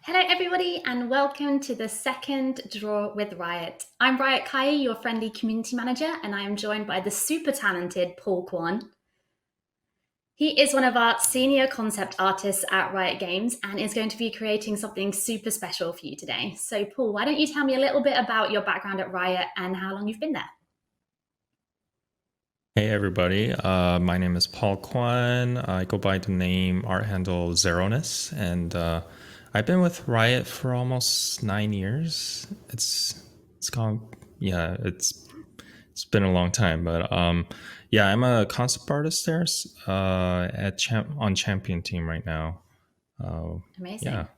Hello, everybody, and welcome to the second Draw with Riot. I'm Riot Kai, your friendly community manager, and I am joined by the super talented Paul Kwon. He is one of our senior concept artists at Riot Games and is going to be creating something super special for you today. So, Paul, why don't you tell me a little bit about your background at Riot and how long you've been there? Hey everybody, my name is Paul Kwon. I go by the name art handle Zeronis, and I've been with Riot for almost 9 years. It's gone, yeah, it's been a long time, but yeah, I'm a concept artist there on Champion team right now. Yeah. Amazing.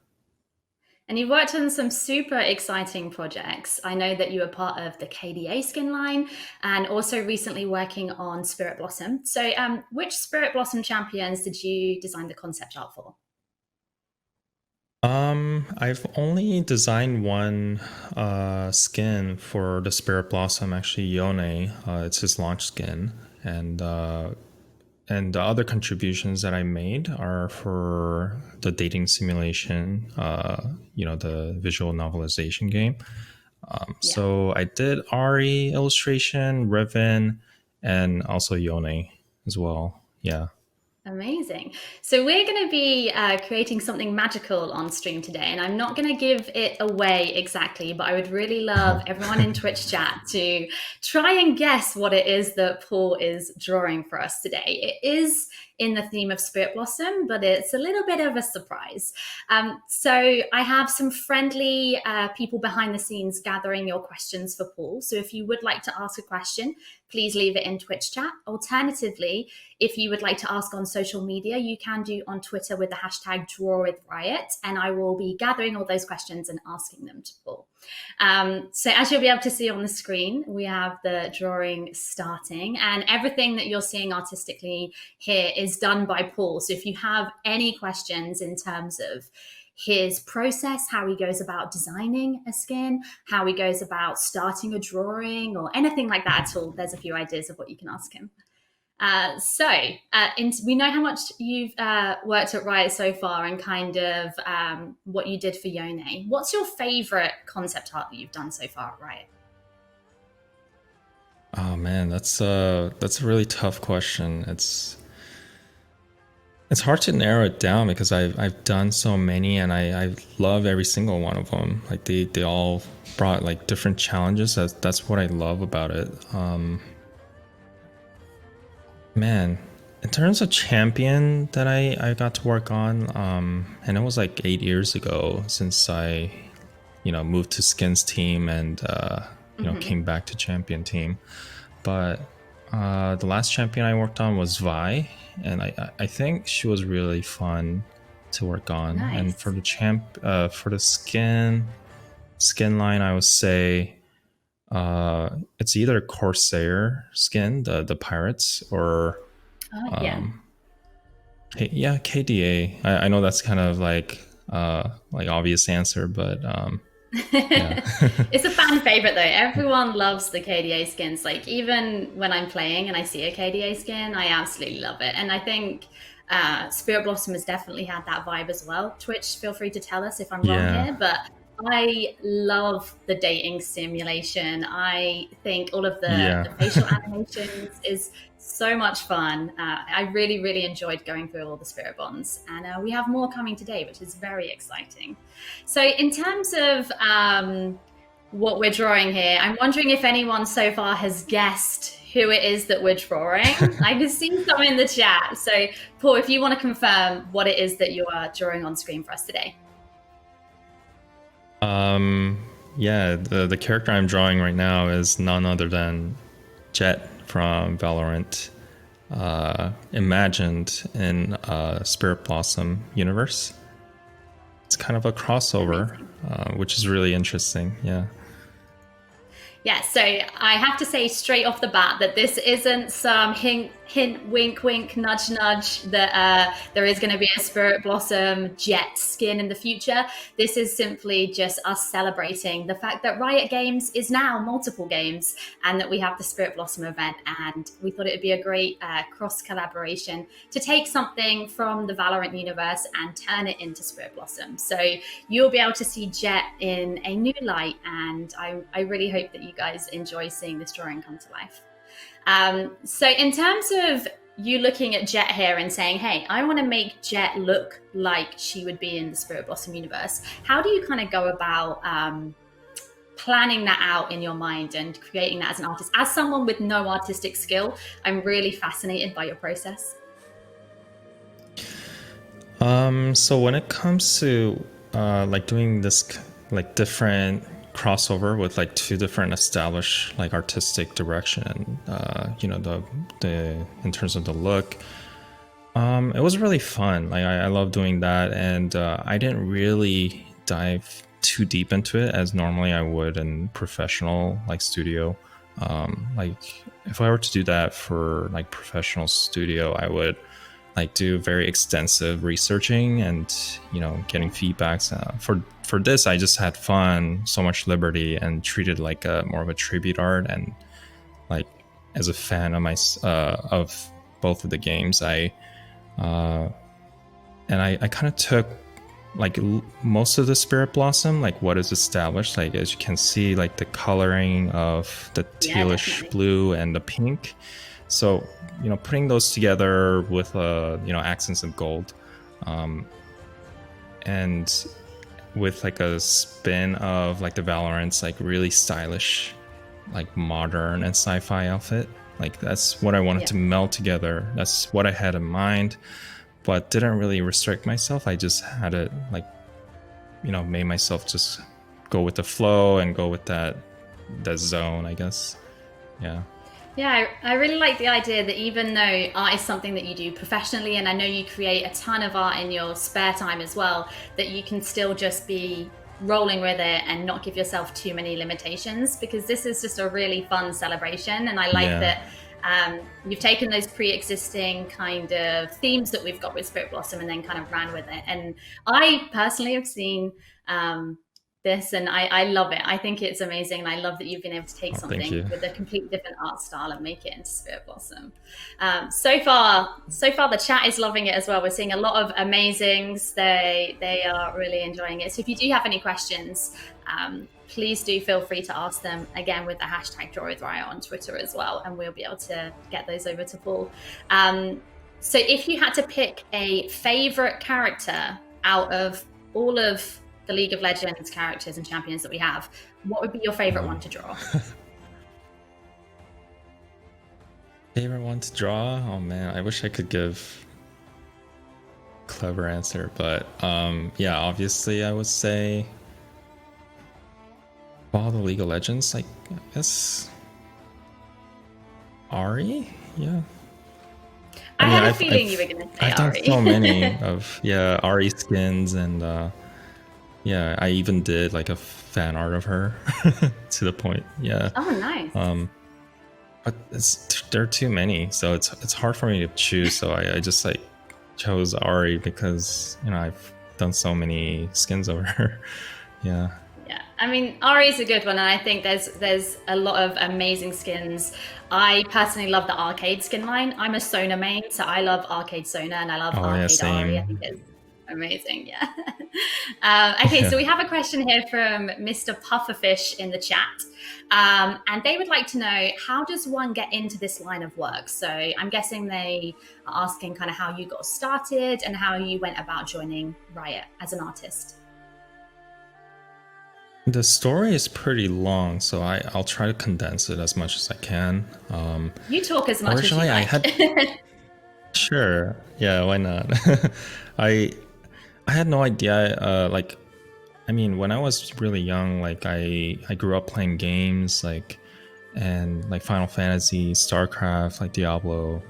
And you've worked on some super exciting projects. I know that you were part of the KDA skin line and also recently working on Spirit Blossom. So, which Spirit Blossom champions did you design the concept art for? I've only designed one skin for the Spirit Blossom, actually Yone. It's his launch skin, and the other contributions that I made are for the dating simulation, the visual novelization game. Yeah. So I did Ari illustration, Riven, and also Yone as well. Yeah. Amazing. So we're going to be creating something magical on stream today, and I'm not going to give it away exactly, but I would really love everyone in Twitch chat to try and guess what it is that Paul is drawing for us today. It is in the theme of Spirit Blossom, but it's a little bit of a surprise. So I have some friendly people behind the scenes gathering your questions for Paul. So if you would like to ask a question, please leave it in Twitch chat. Alternatively, if you would like to ask on social media, you can do on Twitter with the hashtag #DrawWithRiot, and I will be gathering all those questions and asking them to Paul. So as you'll be able to see on the screen, we have the drawing starting, and everything that you're seeing artistically here is done by Paul. So if you have any questions in terms of his process, how he goes about designing a skin, how he goes about starting a drawing, or anything like that at all, there's a few ideas of what you can ask him. We know how much you've worked at Riot so far and kind of what you did for Yone. What's your favorite concept art that you've done so far at Riot? Oh man, that's a really tough question. It's hard to narrow it down because I've done so many and I love every single one of them. Like they all brought like different challenges. That's what I love about it. Man, in terms of champion that I got to work on, and it was like 8 years ago since I, moved to Skins team and came back to champion team. But the last champion I worked on was Vi, and I think she was really fun to work on. Nice. And for the skin line, I would say it's either Corsair skin, the pirates, or Yeah. yeah, KDA. I know that's kind of like obvious answer, but yeah. It's a fan favorite though. Everyone loves the KDA skins. Like even when I'm playing and I see a KDA skin, I absolutely love it. And I think Spirit Blossom has definitely had that vibe as well. Twitch, feel free to tell us if I'm wrong Yeah. here, but I love the dating simulation. I think all of the Yeah. facial animations is so much fun. I really, really enjoyed going through all the spirit bonds, and we have more coming today, which is very exciting. So, in terms of what we're drawing here, I'm wondering if anyone so far has guessed who it is that we're drawing. I can see some in the chat. So, Paul, if you want to confirm what it is that you are drawing on screen for us today. Yeah, the character I'm drawing right now is none other than Jett from VALORANT, imagined in Spirit Blossom universe. It's kind of a crossover, which is really interesting. Yeah. Yeah, so I have to say straight off the bat that this isn't some hint hint, wink, wink, nudge, nudge, that there is going to be a Spirit Blossom Jett skin in the future. This is simply just us celebrating the fact that Riot Games is now multiple games and that we have the Spirit Blossom event. And we thought it would be a great cross collaboration to take something from the Valorant universe and turn it into Spirit Blossom. So you'll be able to see Jett in a new light. And I really hope that you guys enjoy seeing this drawing come to life. So in terms of you looking at Jett here and saying, hey, I want to make Jett look like she would be in the Spirit Blossom universe, how do you kind of go about planning that out in your mind and creating that as an artist? As someone with no artistic skill, I'm really fascinated by your process. So when it comes to like doing this like different crossover with like two different established like artistic direction, you know, the in terms of the look, it was really fun. Like I love doing that, and I didn't really dive too deep into it as normally I would in professional like studio. Like if I were to do that for like professional studio, I would like do very extensive researching and, you know, getting feedbacks. For this, I just had fun, so much liberty, and treated like a more of a tribute art. And like as a fan of my of both of the games, I kind of took like most of the Spirit Blossom, like what is established, like as you can see, like the coloring of the tealish blue and the pink. So, you know, putting those together with, you know, accents of gold, and with like a spin of like the Valorant's like really stylish, like modern and sci-fi outfit. Like that's what I wanted to meld together. That's what I had in mind, but didn't really restrict myself. I just had it like, you know, made myself just go with the flow and go with that zone, I guess. Yeah. Yeah, I really like the idea that even though art is something that you do professionally, and I know you create a ton of art in your spare time as well, that you can still just be rolling with it and not give yourself too many limitations, because this is just a really fun celebration. And I like that you've taken those pre-existing kind of themes that we've got with Spirit Blossom and then kind of ran with it. And I personally have seen this, and I love it. I think it's amazing, and I love that you've been able to take something with a completely different art style and make it into Spirit Blossom. So far the chat is loving it as well. We're seeing a lot of amazings. They are really enjoying it. So if you do have any questions, please do feel free to ask them again with the hashtag DrawWithRiot on Twitter as well, and we'll be able to get those over to Paul. So if you had to pick a favorite character out of all of the League of Legends characters and champions that we have, what would be your favorite one to draw? Favorite one to draw? Oh man, I wish I could give a clever answer, but yeah, obviously I would say all the League of Legends, like I guess Ahri. Yeah, I had a feeling you were gonna say I've done so many of Ahri skins, and yeah, I even did like a fan art of her to the point. Yeah. Oh, nice. But there are too many, so it's hard for me to choose. So I just like chose Ahri because, you know, I've done so many skins of her. Yeah. Yeah, I mean, Ahri is a good one, and I think there's a lot of amazing skins. I personally love the Arcade skin line. I'm a Sona main, so I love Arcade Sona, and I love Arcade Ahri. I think it's amazing. Yeah. Okay, so we have a question here from Mr. Pufferfish in the chat, and they would like to know, how does one get into this line of work? So I'm guessing they are asking kind of how you got started and how you went about joining Riot as an artist. The story is pretty long, so I'll try to condense it as much as I can. You talk as much as you like. Sure, yeah, why not? I had no idea. Like, I mean, when I was really young, like I grew up playing games, like, and like Final Fantasy, StarCraft, like Diablo,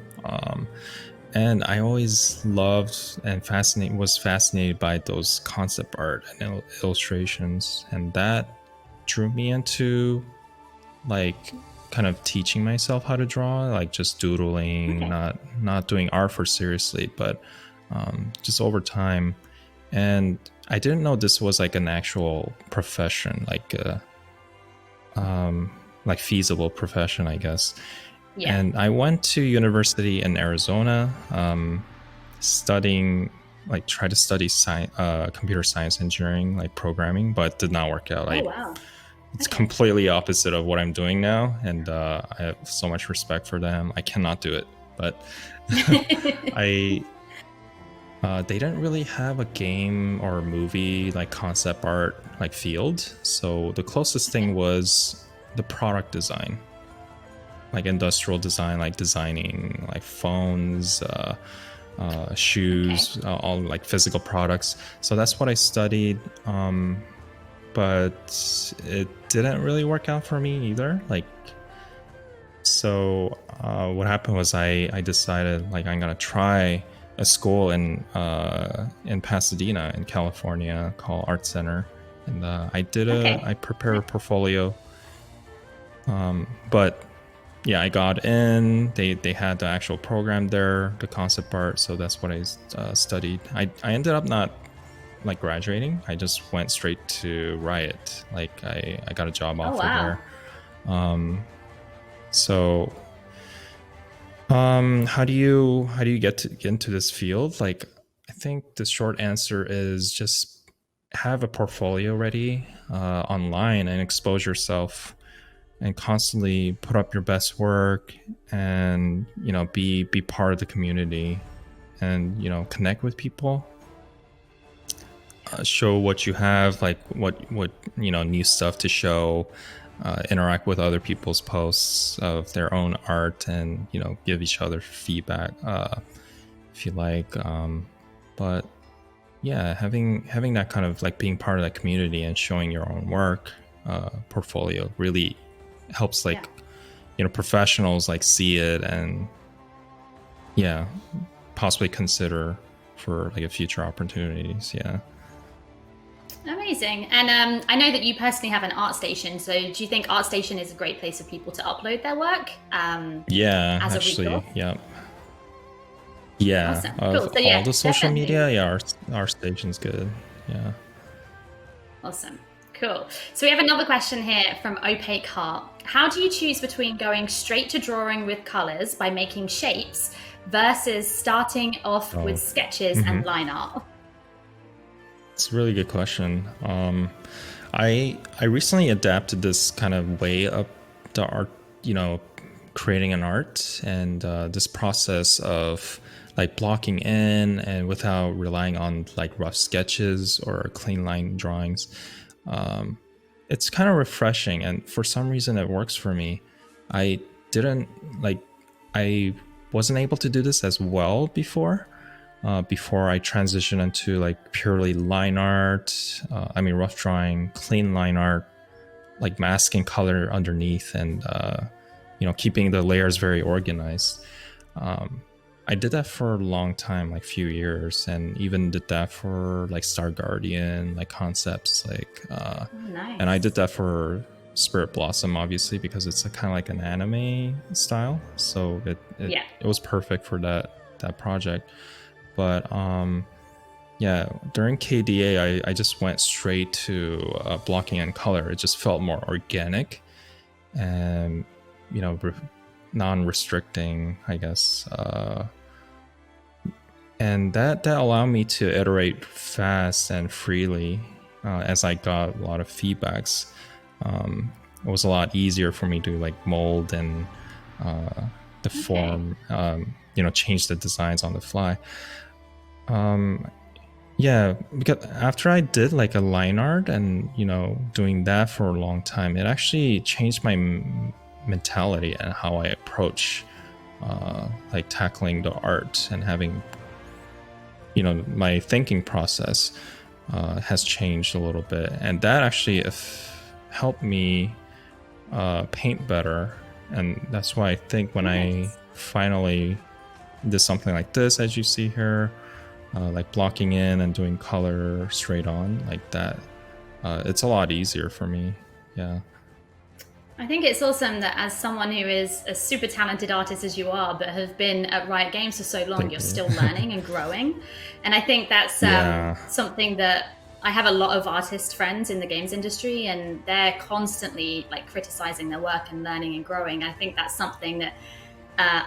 and I always loved and was fascinated by those concept art and illustrations, and that drew me into like kind of teaching myself how to draw, like just doodling, not doing art for seriously, but just over time. And I didn't know this was like an actual profession, like feasible profession, I guess. Yeah. And I went to university in Arizona, studying, like try to study computer science engineering, like programming, but did not work out. Oh, wow. It's completely opposite of what I'm doing now, and I have so much respect for them. I cannot do it, but they didn't really have a game or movie like concept art like field. So the closest thing was the product design, like industrial design, like designing like phones, shoes, all like physical products. So that's what I studied. But it didn't really work out for me either. Like, so what happened was I decided like I'm gonna try a school in Pasadena in California called Art Center, and I prepared a portfolio. But yeah, I got in. They had the actual program there, the concept art. So that's what I studied. I ended up not like graduating. I just went straight to Riot. Like I got a job offer there. So how do you get into this field? Like, I think the short answer is just have a portfolio ready online and expose yourself and constantly put up your best work, and be part of the community, and connect with people. Show what you have, like what new stuff to show, interact with other people's posts of their own art, and give each other feedback if you like. But yeah, having that kind of like being part of that community and showing your own work portfolio really helps, like professionals like see it, and possibly consider for like a future opportunities. Amazing. And I know that you personally have an art station. So do you think art station is a great place for people to upload their work? As Actually, a resource? Awesome. Of Cool. So all the social definitely. media, our station's good. Awesome. Cool. So we have another question here from Opaque Heart. How do you choose between going straight to drawing with colors by making shapes versus starting off with sketches and line art? It's a really good question. I recently adapted this kind of way of the art, creating an art, and this process of like blocking in and without relying on like rough sketches or clean line drawings. It's kind of refreshing, and for some reason it works for me. I wasn't able to do this as well before I transitioned into like purely line art, rough drawing, clean line art, like masking color underneath, and keeping the layers very organized. I did that for a long time, like few years, and even did that for like Star Guardian, like concepts, like nice. And I did that for Spirit Blossom, obviously, because it's kind of like an anime style, so it was perfect for that project. But during KDA, I just went straight to blocking and color. It just felt more organic and non-restricting, I guess. And that allowed me to iterate fast and freely as I got a lot of feedbacks. It was a lot easier for me to like mold and deform, change the designs on the fly. Because after I did like a line art and doing that for a long time, it actually changed my mentality and how I approach like tackling the art, and having my thinking process has changed a little bit, and that actually helped me paint better. And that's why I think when I finally did something like this, as you see here, like blocking in and doing color straight on like that, it's a lot easier for me. I think it's awesome that as someone who is a super talented artist as you are, but have been at Riot Games for so long, Thank you're you. still learning and growing. And I think that's Yeah. something that I have a lot of artist friends in the games industry, and they're constantly like criticizing their work and learning and growing. I think that's something that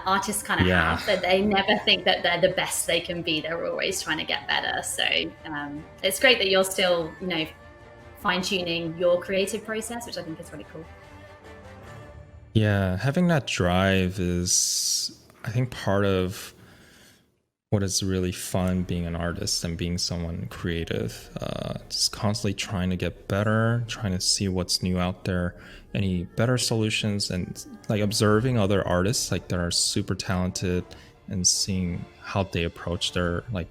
artists kind of Yeah. have, that they never think that they're the best they can be. They're always trying to get better. So it's great that you're still, fine tuning your creative process, which I think is really cool. Yeah, having that drive is, I think, part of what is really fun being an artist and being someone creative. Just constantly trying to get better, trying to see what's new out there, any better solutions, and like observing other artists like that are super talented and seeing how they approach their like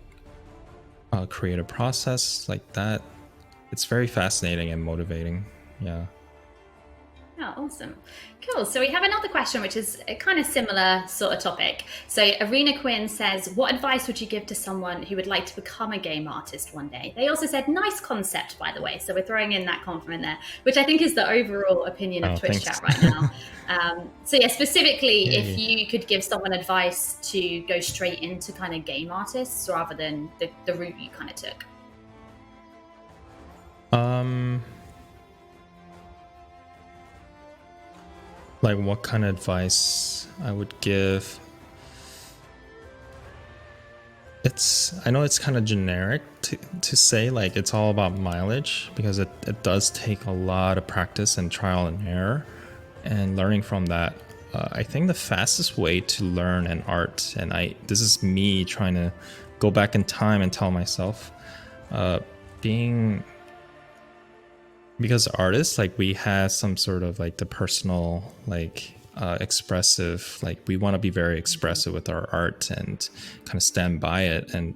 creative process like that. It's very fascinating and motivating. Yeah. Oh, awesome. Cool. So we have another question, which is a kind of similar sort of topic. So Arena Quinn says, what advice would you give to someone who would like to become a game artist one day? They also said, nice concept, by the way. So we're throwing in that compliment there, which I think is the overall opinion of Oh, Twitch thanks. chat right now. So yeah, specifically, if Yay. you could give someone advice to go straight into kind of game artists rather than the route you kind of took. Like what kind of advice I would give? I know it's kind of generic to say, like it's all about mileage, because it does take a lot of practice and trial and error and learning from that. I think the fastest way to learn an art, and this is me trying to go back in time and tell myself, being, because artists, like we have some sort of like the personal like expressive, like we want to be very expressive with our art and kind of stand by it, and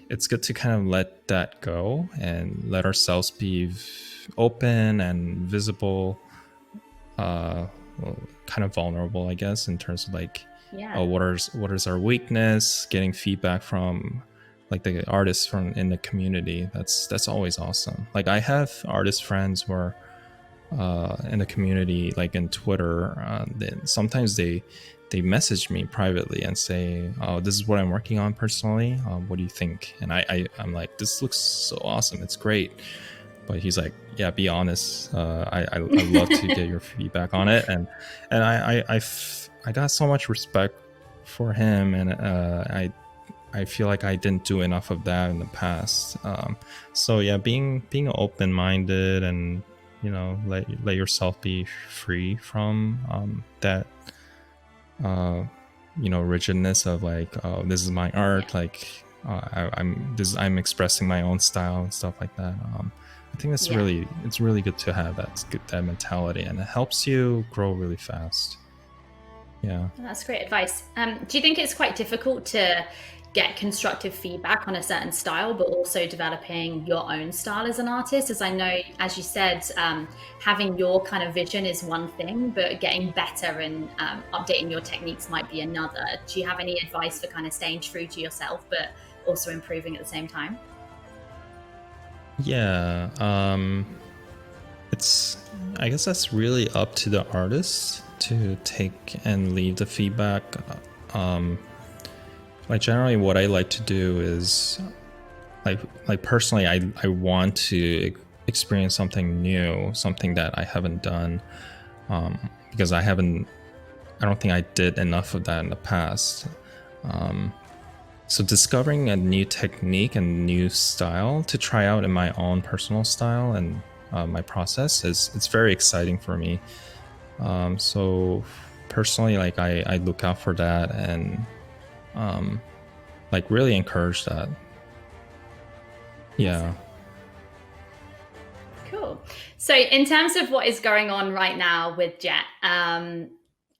it's good to kind of let that go and let ourselves be open and visible, well, kind of vulnerable, I guess, in terms of like what is our weakness, getting feedback from like the artists from in the community. That's always awesome. Like I have artist friends who are in the community, like in Twitter, sometimes they message me privately and say, oh, this is what I'm working on personally, what do you think? And I'm like, this looks so awesome, it's great. But he's like, yeah, be honest, I love to get your feedback on it. And I got so much respect for him, and I feel like I didn't do enough of that in the past. So yeah, being open-minded and let yourself be free from that rigidness of like, oh, this is my art, like I'm expressing my own style and stuff like that. I think it's really good to have that mentality, and it helps you grow really fast. Yeah. That's great advice. Do you think it's quite difficult to get constructive feedback on a certain style, but also developing your own style as an artist? As I know, as you said, having your kind of vision is one thing, but getting better and updating your techniques might be another. Do you have any advice for kind of staying true to yourself, but also improving at the same time? Yeah. I guess that's really up to the artist to take and leave the feedback. Like generally what I like to do is like personally, I want to experience something new, something that I haven't done, because I don't think I did enough of that in the past. So discovering a new technique and new style to try out in my own personal style and my process it's very exciting for me. So personally, like I look out for that and like really encourage that. Yeah. Cool. So in terms of what is going on right now with Jett,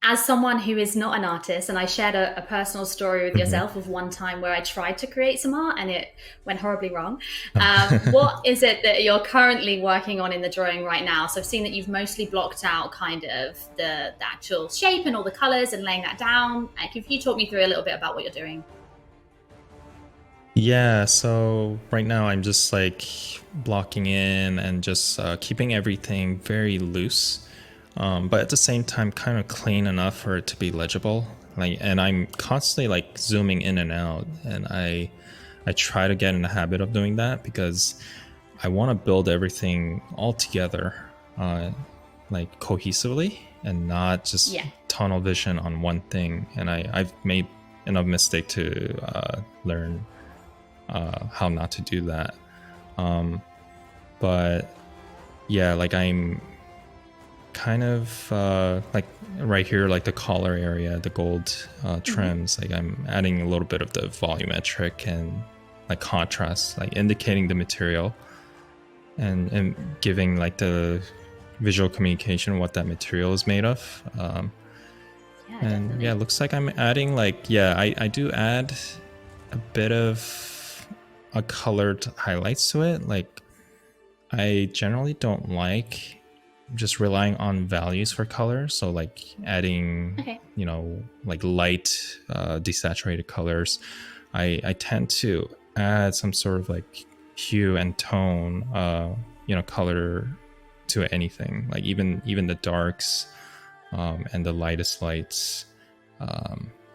as someone who is not an artist, and I shared a personal story with yourself of one time where I tried to create some art and it went horribly wrong. What is it that you're currently working on in the drawing right now? So I've seen that you've mostly blocked out kind of the actual shape and all the colors and laying that down. Can you talk me through a little bit about what you're doing? Yeah, so right now I'm just like blocking in and just keeping everything very loose. but at the same time kind of clean enough for it to be legible. Like, and I'm constantly like zooming in and out, and I try to get in the habit of doing that because I want to build everything all together, like cohesively, and not just tunnel vision on one thing. And I've made enough mistake to learn how not to do that. But yeah, like I'm kind of like right here, like the collar area, the gold trims, like I'm adding a little bit of the volumetric and like contrast, like indicating the material and giving like the visual communication what that material is made of. And definitely. Yeah, it looks like I'm adding like, I do add a bit of a colored highlights to it. Like I generally don't like just relying on values for color. So like adding, you know, like light desaturated colors. I tend to add some sort of like hue and tone, you know, color to anything. Like even the darks and the lightest lights.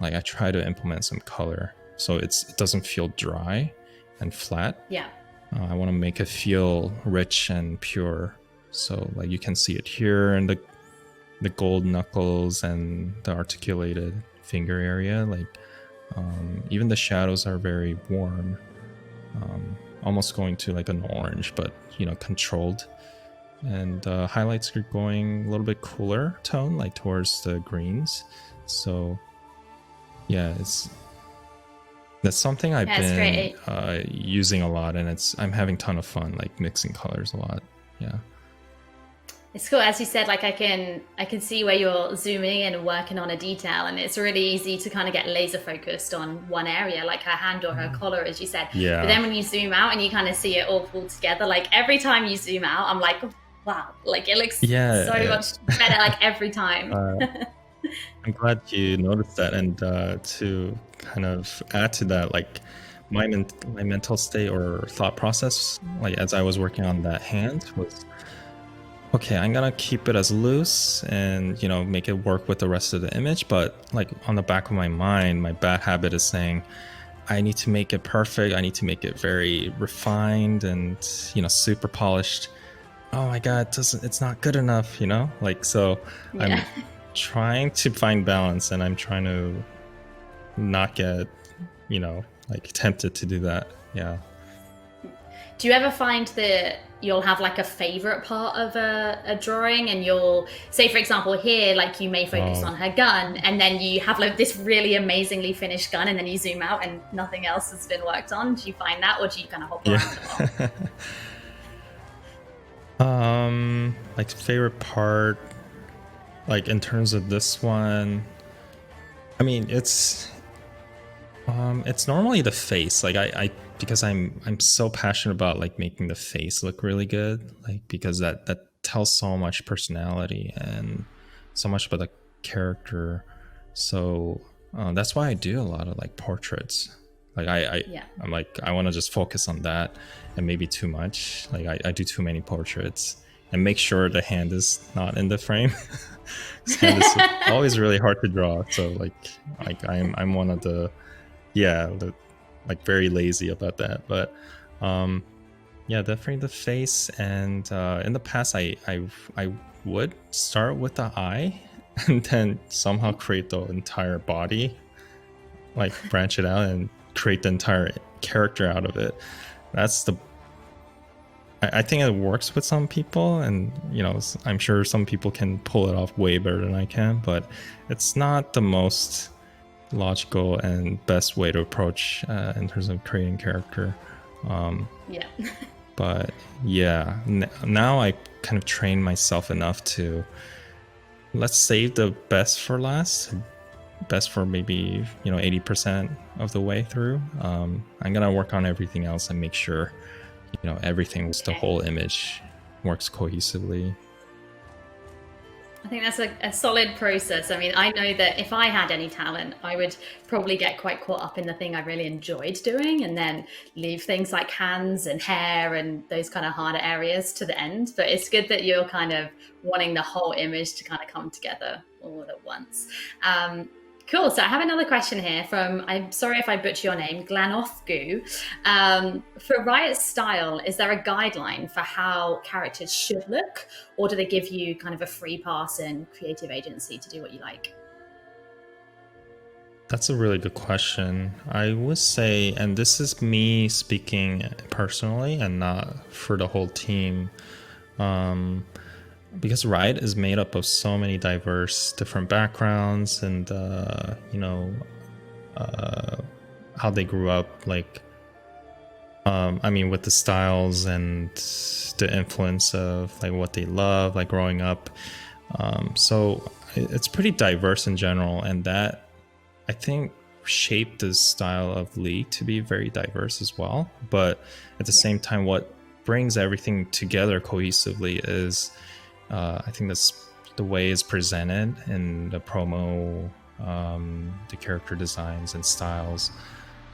Like I try to implement some color so it doesn't feel dry and flat. Yeah. I want to make it feel rich and pure. So like you can see it here in the gold knuckles and the articulated finger area. Like even the shadows are very warm, almost going to like an orange, but you know, controlled. And highlights are going a little bit cooler tone, like towards the greens. So yeah, that's something I've been using a lot, and I'm having a ton of fun, like mixing colors a lot. Yeah. It's cool, as you said, like I can see where you're zooming in and working on a detail, and it's really easy to kind of get laser focused on one area, like her hand or her collar, as you said. Yeah. But then when you zoom out and you kind of see it all pulled together, like every time you zoom out, I'm like, wow, like it looks so much better, like every time. I'm glad you noticed that, and to kind of add to that, like my mental state or thought process, like as I was working on that hand, was okay, I'm gonna keep it as loose and, you know, make it work with the rest of the image. But like on the back of my mind, my bad habit is saying, I need to make it perfect. I need to make it very refined and, you know, super polished. Oh my God, it's not good enough, you know? Like, so I'm trying to find balance, and I'm trying to not get, you know, like tempted to do that. Yeah. Do you ever find that you'll have like a favorite part of a drawing, and you'll say, for example, here, like you may focus on her gun, and then you have like this really amazingly finished gun, and then you zoom out and nothing else has been worked on? Do you find that, or do you kind of hop around a lot? Like favorite part, like in terms of this one, I mean, it's normally the face. Like I because I'm so passionate about like making the face look really good, like because that tells so much personality and so much about the character. So that's why I do a lot of like portraits. Like I'm like, I want to just focus on that, and maybe too much. Like I do too many portraits, and make sure the hand is not in the frame. Hand is always really hard to draw. So like I'm one of the like very lazy about that. But yeah, definitely the face. And in the past, I would start with the eye and then somehow create the entire body, like branch it out and create the entire character out of it. That's I think it works with some people, and you know, I'm sure some people can pull it off way better than I can, but it's not the most logical and best way to approach in terms of creating character. But yeah, now I kind of train myself enough to let's save the best for last, best for maybe, you know, 80% of the way through. I'm gonna work on everything else and make sure, you know, everything, the whole image works cohesively. I think that's a solid process. I mean, I know that if I had any talent, I would probably get quite caught up in the thing I really enjoyed doing and then leave things like hands and hair and those kind of harder areas to the end. But it's good that you're kind of wanting the whole image to kind of come together all at once. Cool. So I have another question here from, I'm sorry if I butcher your name, Glanothgu. For Riot style, is there a guideline for how characters should look? Or do they give you kind of a free pass and creative agency to do what you like? That's a really good question. I would say, and this is me speaking personally and not for the whole team, because Riot is made up of so many diverse different backgrounds and how they grew up, like I mean, with the styles and the influence of like what they love, like growing up. So it's pretty diverse in general, and that I think shaped the style of League to be very diverse as well. But at the same time, what brings everything together cohesively is I think that's the way it's presented in the promo, the character designs and styles.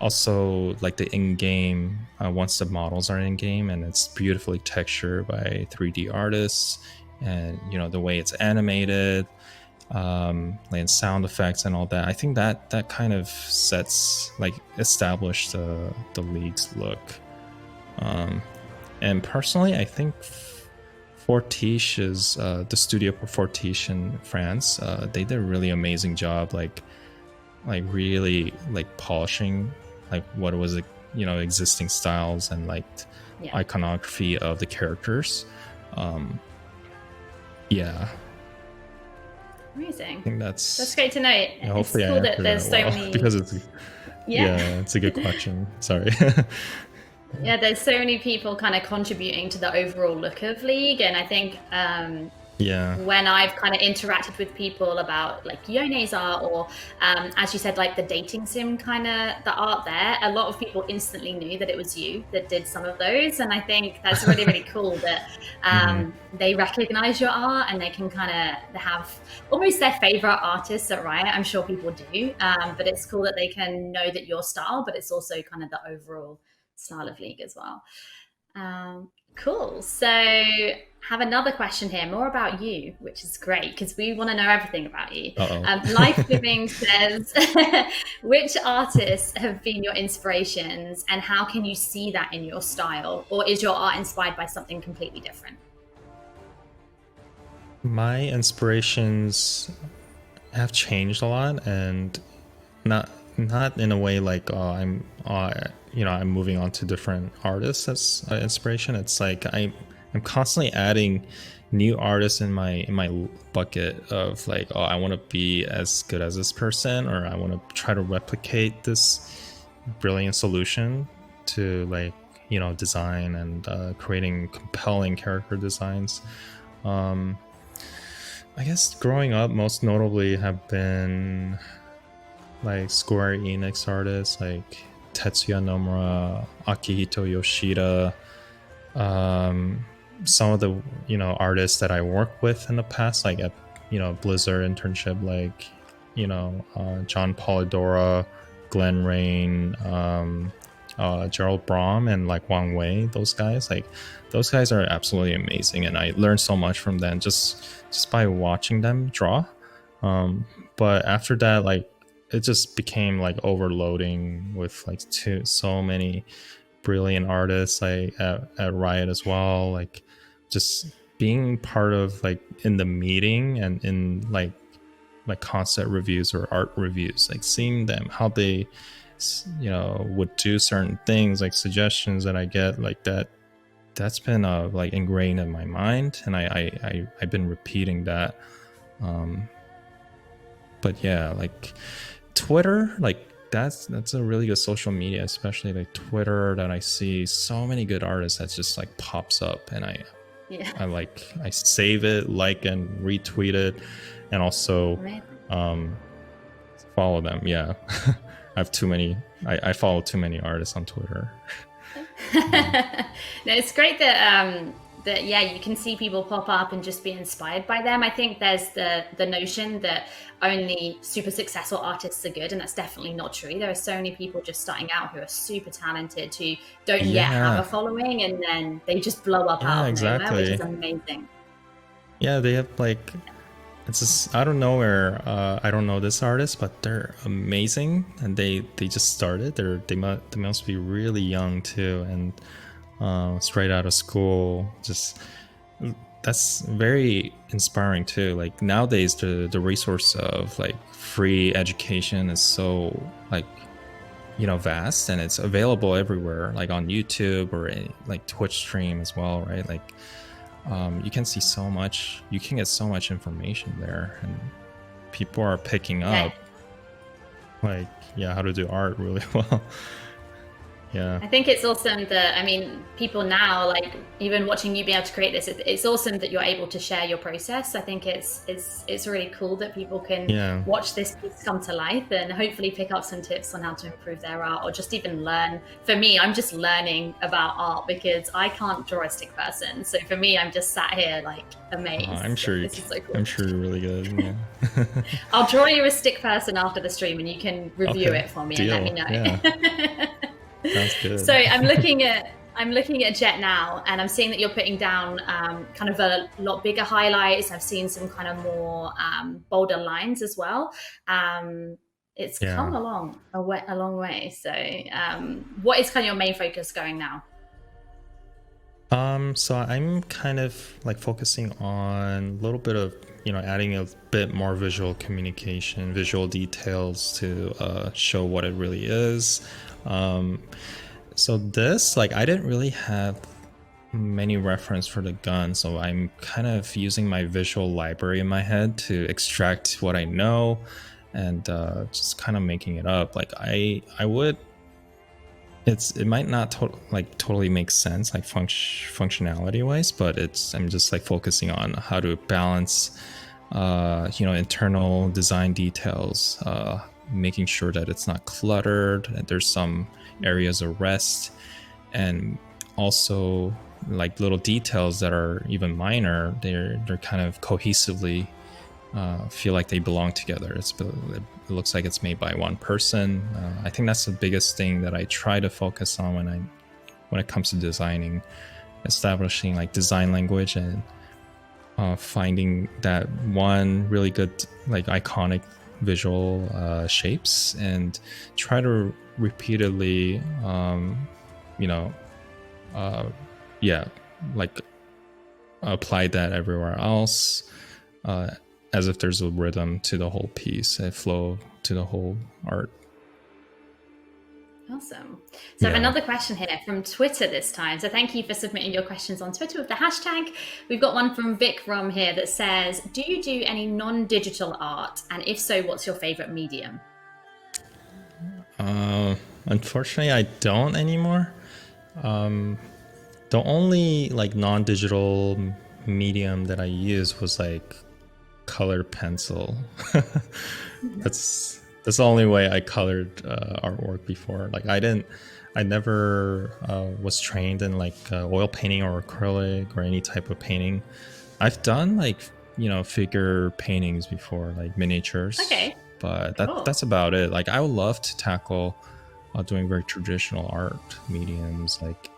Also, like the in-game, once the models are in-game and it's beautifully textured by 3D artists, and the way it's animated, and sound effects and all that. I think that kind of established the League's look. And personally, I think Fortiche is the studio for Fortiche in France. They did a really amazing job, like really like polishing like what was existing styles and like iconography of the characters. Amazing. I think that's great to know. Hopefully, it's cool that there's so many because it's it's a good question. Sorry. Yeah, there's so many people kind of contributing to the overall look of League, and I think when I've kind of interacted with people about like Yone's art or as you said, like the dating sim kind of the art there, a lot of people instantly knew that it was you that did some of those, and I think that's really really cool that they recognize your art and they can kind of have almost their favorite artists at Riot. I'm sure people do, but it's cool that they can know that your style, but it's also kind of the overall style of League as well. Cool. So have another question here, more about you, which is great because we want to know everything about you. Life Giving says, which artists have been your inspirations and how can you see that in your style? Or is your art inspired by something completely different? My inspirations have changed a lot, and not in a way like I'm moving on to different artists as inspiration. It's like I'm constantly adding new artists in my bucket of like, I want to be as good as this person, or I want to try to replicate this brilliant solution to like design and creating compelling character designs. I guess growing up, most notably have been like Square Enix artists like Tetsuya Nomura, Akihito Yoshida, some of the artists that I worked with in the past, like at Blizzard internship, like John Polidora, Glenn Rain, Gerald Brom, and like Wang Wei. Those guys are absolutely amazing, and I learned so much from them just by watching them draw. But after that, like it just became like overloading with like so many brilliant artists like at Riot as well. Like just being part of like in the meeting and in like concept reviews or art reviews, like seeing them how they would do certain things, like suggestions that I get, like that's been like ingrained in my mind, and I've been repeating that. But yeah, like Twitter, like that's a really good social media, especially like Twitter, that I see so many good artists that just like pops up, and I save it, like, and retweet it, and also follow them. Yeah. I follow too many artists on Twitter. No, it's great that that you can see people pop up and just be inspired by them. I think there's the notion that only super successful artists are good, and that's definitely not true. There are so many people just starting out who are super talented, who don't yet have a following, and then they just blow up out of nowhere, which is amazing. Yeah, they have like, it's just out of nowhere. I don't know this artist, but they're amazing, and they just started. They must be really young too, and straight out of school. Just that's very inspiring too. Like nowadays, the resource of like free education is so like, you know, vast, and it's available everywhere, like on YouTube or like Twitch stream as well, right? Like you can see so much, you can get so much information there, and people are picking up like how to do art really well. I think it's awesome that, I mean, people now, like even watching you be able to create this, it's awesome that you're able to share your process. I think it's really cool that people can watch this piece come to life and hopefully pick up some tips on how to improve their art, or just even learn. For me, I'm just learning about art because I can't draw a stick person. So for me, I'm just sat here like amazed. I'm sure so cool. I'm sure you're really good. I'll draw you a stick person after the stream, and you can review it for me. Deal. And let me know. That's good. So I'm looking at Jett now, and I'm seeing that you're putting down kind of a lot bigger highlights. I've seen some kind of more bolder lines as well. It's come a long way. So what is kind of your main focus going now? So I'm kind of like focusing on a little bit of, you know, adding a bit more visual communication, visual details to show what it really is. So this, like, I didn't really have many reference for the gun, so I'm kind of using my visual library in my head to extract what I know, and just kind of making it up. Like I would, it might not totally make sense like functionality wise, but I'm just like focusing on how to balance you know, internal design details, making sure that it's not cluttered, that there's some areas of rest, and also like little details that are even minor, they're kind of cohesively feel like they belong together. It looks like it's made by one person. I think that's the biggest thing that I try to focus on when it comes to designing, establishing like design language, and finding that one really good like iconic visual shapes, and try to repeatedly you know like apply that everywhere else, as if there's a rhythm to the whole piece, a flow to the whole art. Awesome. So I have another question here from Twitter this time. So thank you for submitting your questions on Twitter with the hashtag. We've got one from Vikram here that says, do you do any non-digital art? And if so, what's your favorite medium? Unfortunately, I don't anymore. The only like non-digital medium that I used was like colored pencil. That's the only way I colored artwork before. Like I never was trained in like oil painting or acrylic or any type of painting. I've done like, you know, figure paintings before, like miniatures. Okay. But that's about it. Like I would love to tackle doing very traditional art mediums, like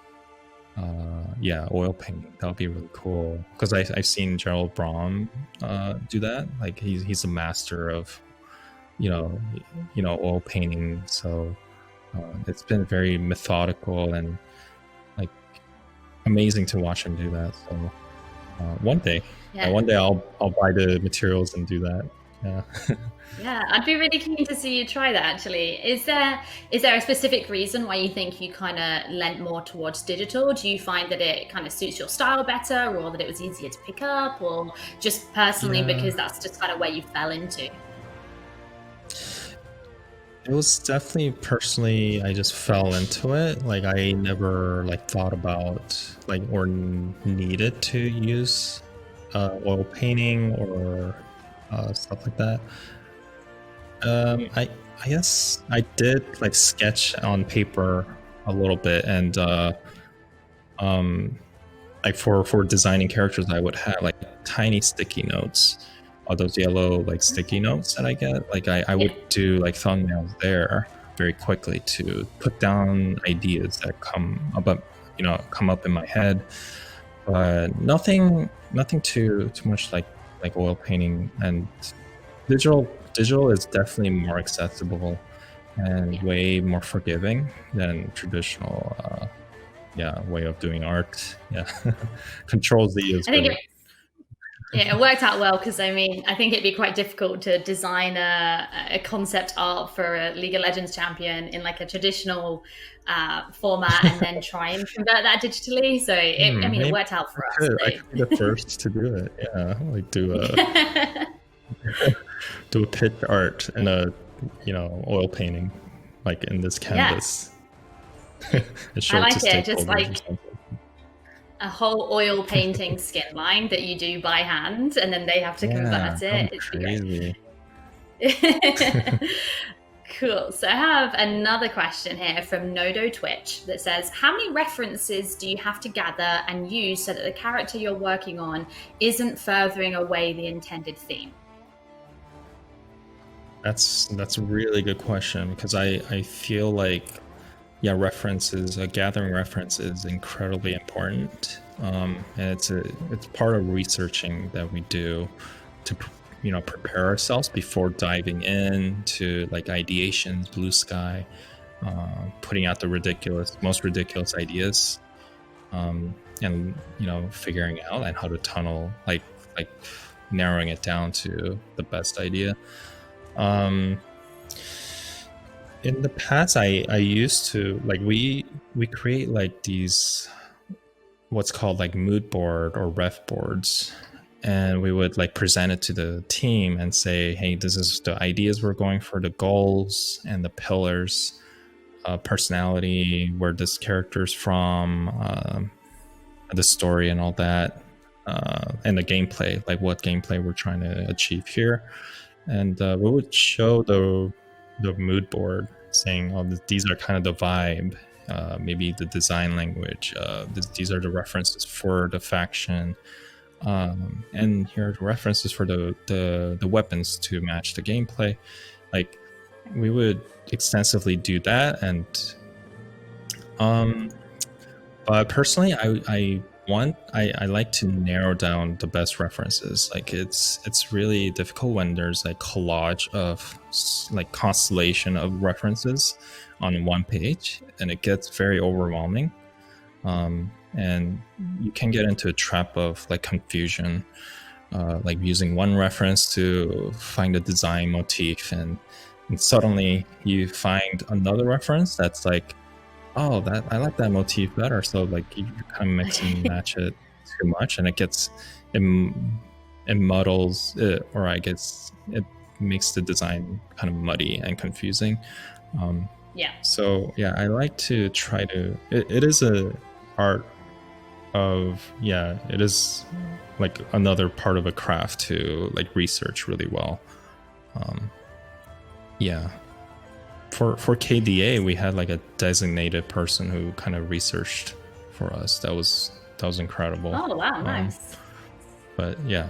oil painting. That would be really cool, because I've seen Gerald Brom do that. Like he's a master of you know oil painting, so it's been very methodical and like amazing to watch him do that. So one day I'll buy the materials and do that. Yeah, I'd be really keen to see you try that actually. Is there a specific reason why you think you kind of lent more towards digital? Do you find that it kind of suits your style better, or that it was easier to pick up, or just personally because that's just kind of where you fell into? It was definitely personally, I just fell into it. Like I never like thought about like or needed to use oil painting or stuff like that. I guess I did like sketch on paper a little bit, and like for designing characters, I would have like tiny sticky notes, all those yellow like sticky notes that I get. Like I Yeah. would do like thumbnails there very quickly to put down ideas that come up in my head, but nothing too much like oil painting. And digital is definitely more accessible and Yeah. way more forgiving than traditional way of doing art. Yeah. Control Z is I think really it worked out well because I mean I think it'd be quite difficult to design a concept art for a League of Legends champion in like a traditional format and then try and convert that digitally. So I mean it maybe worked out for us. I So. could be the first to do it. Yeah, like do a pitch art and a oil painting like in this Yeah, canvas and I show it to like it. Just stakeholders or like something. a whole oil painting skin line that you do by hand, and then they have to Yeah, convert that'd it. be It'd be crazy. great. Cool. So I have another question here from Nodo Twitch that says, how many references do you have to gather and use so that the character you're working on isn't furthering away the intended theme? That's a really good question, because I feel like references, gathering references is incredibly important, and it's part of researching that we do to prepare ourselves before diving into like ideations, blue sky, putting out the most ridiculous ideas, and figuring out and how to tunnel, like narrowing it down to the best idea. In the past, I used to like we create like these what's called like mood board or ref boards, and we would like present it to the team and say, hey, this is the ideas we're going for, the goals and the pillars, personality, where this character's from, the story and all that, and the gameplay, like what gameplay we're trying to achieve here. And we would show the mood board saying, oh, these are kind of the vibe, maybe the design language, these are the references for the faction, and here are the references for the weapons to match the gameplay. Like we would extensively do that. And but personally, I like to narrow down the best references. Like it's really difficult when there's like collage of like constellation of references on one page, and it gets very overwhelming, and you can get into a trap of like confusion, like using one reference to find a design motif, and suddenly you find another reference that's like, oh, that I like that motif better. So like you kind of mix and match it too much, and it muddles it, or I guess it makes the design kind of muddy and confusing. So I like to try to. It is a art of it is like another part of a craft to like research really well. For KDA, we had like a designated person who kind of researched for us. That was incredible. Oh, wow, nice. But yeah.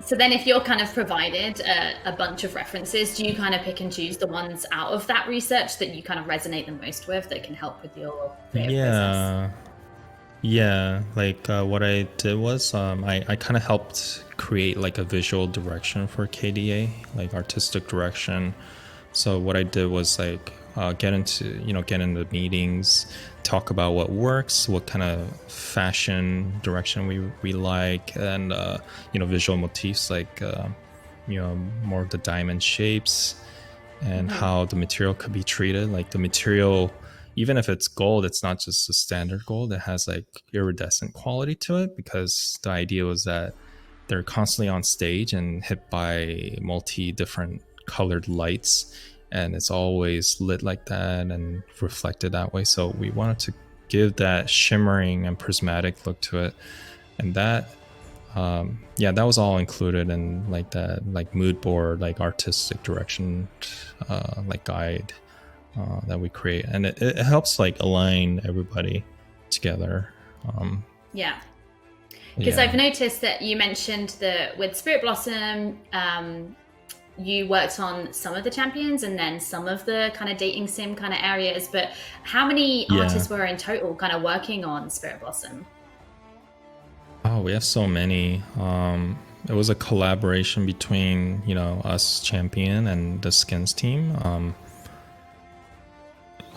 So then if you're kind of provided a bunch of references, do you kind of pick and choose the ones out of that research that you kind of resonate the most with, that can help with your creative process? Yeah, like what I did was I kind of helped create like a visual direction for KDA, like artistic direction. So what I did was like get into the meetings, talk about what works, what kind of fashion direction we like, and visual motifs, like more of the diamond shapes, and how the material could be treated. Like the material, even if it's gold, it's not just a standard gold. It has like iridescent quality to it, because the idea was that they're constantly on stage and hit by multi different colored lights, and it's always lit like that and reflected that way. So we wanted to give that shimmering and prismatic look to it, and that that was all included in like that like mood board, like artistic direction, like guide that we create, and it helps like align everybody together. Yeah. Because Yeah. I've noticed that you mentioned that with Spirit Blossom, you worked on some of the champions and then some of the kind of dating sim kind of areas. But how many Yeah. artists were in total kind of working on Spirit Blossom? Oh, we have so many. It was a collaboration between, us champion and the skins team.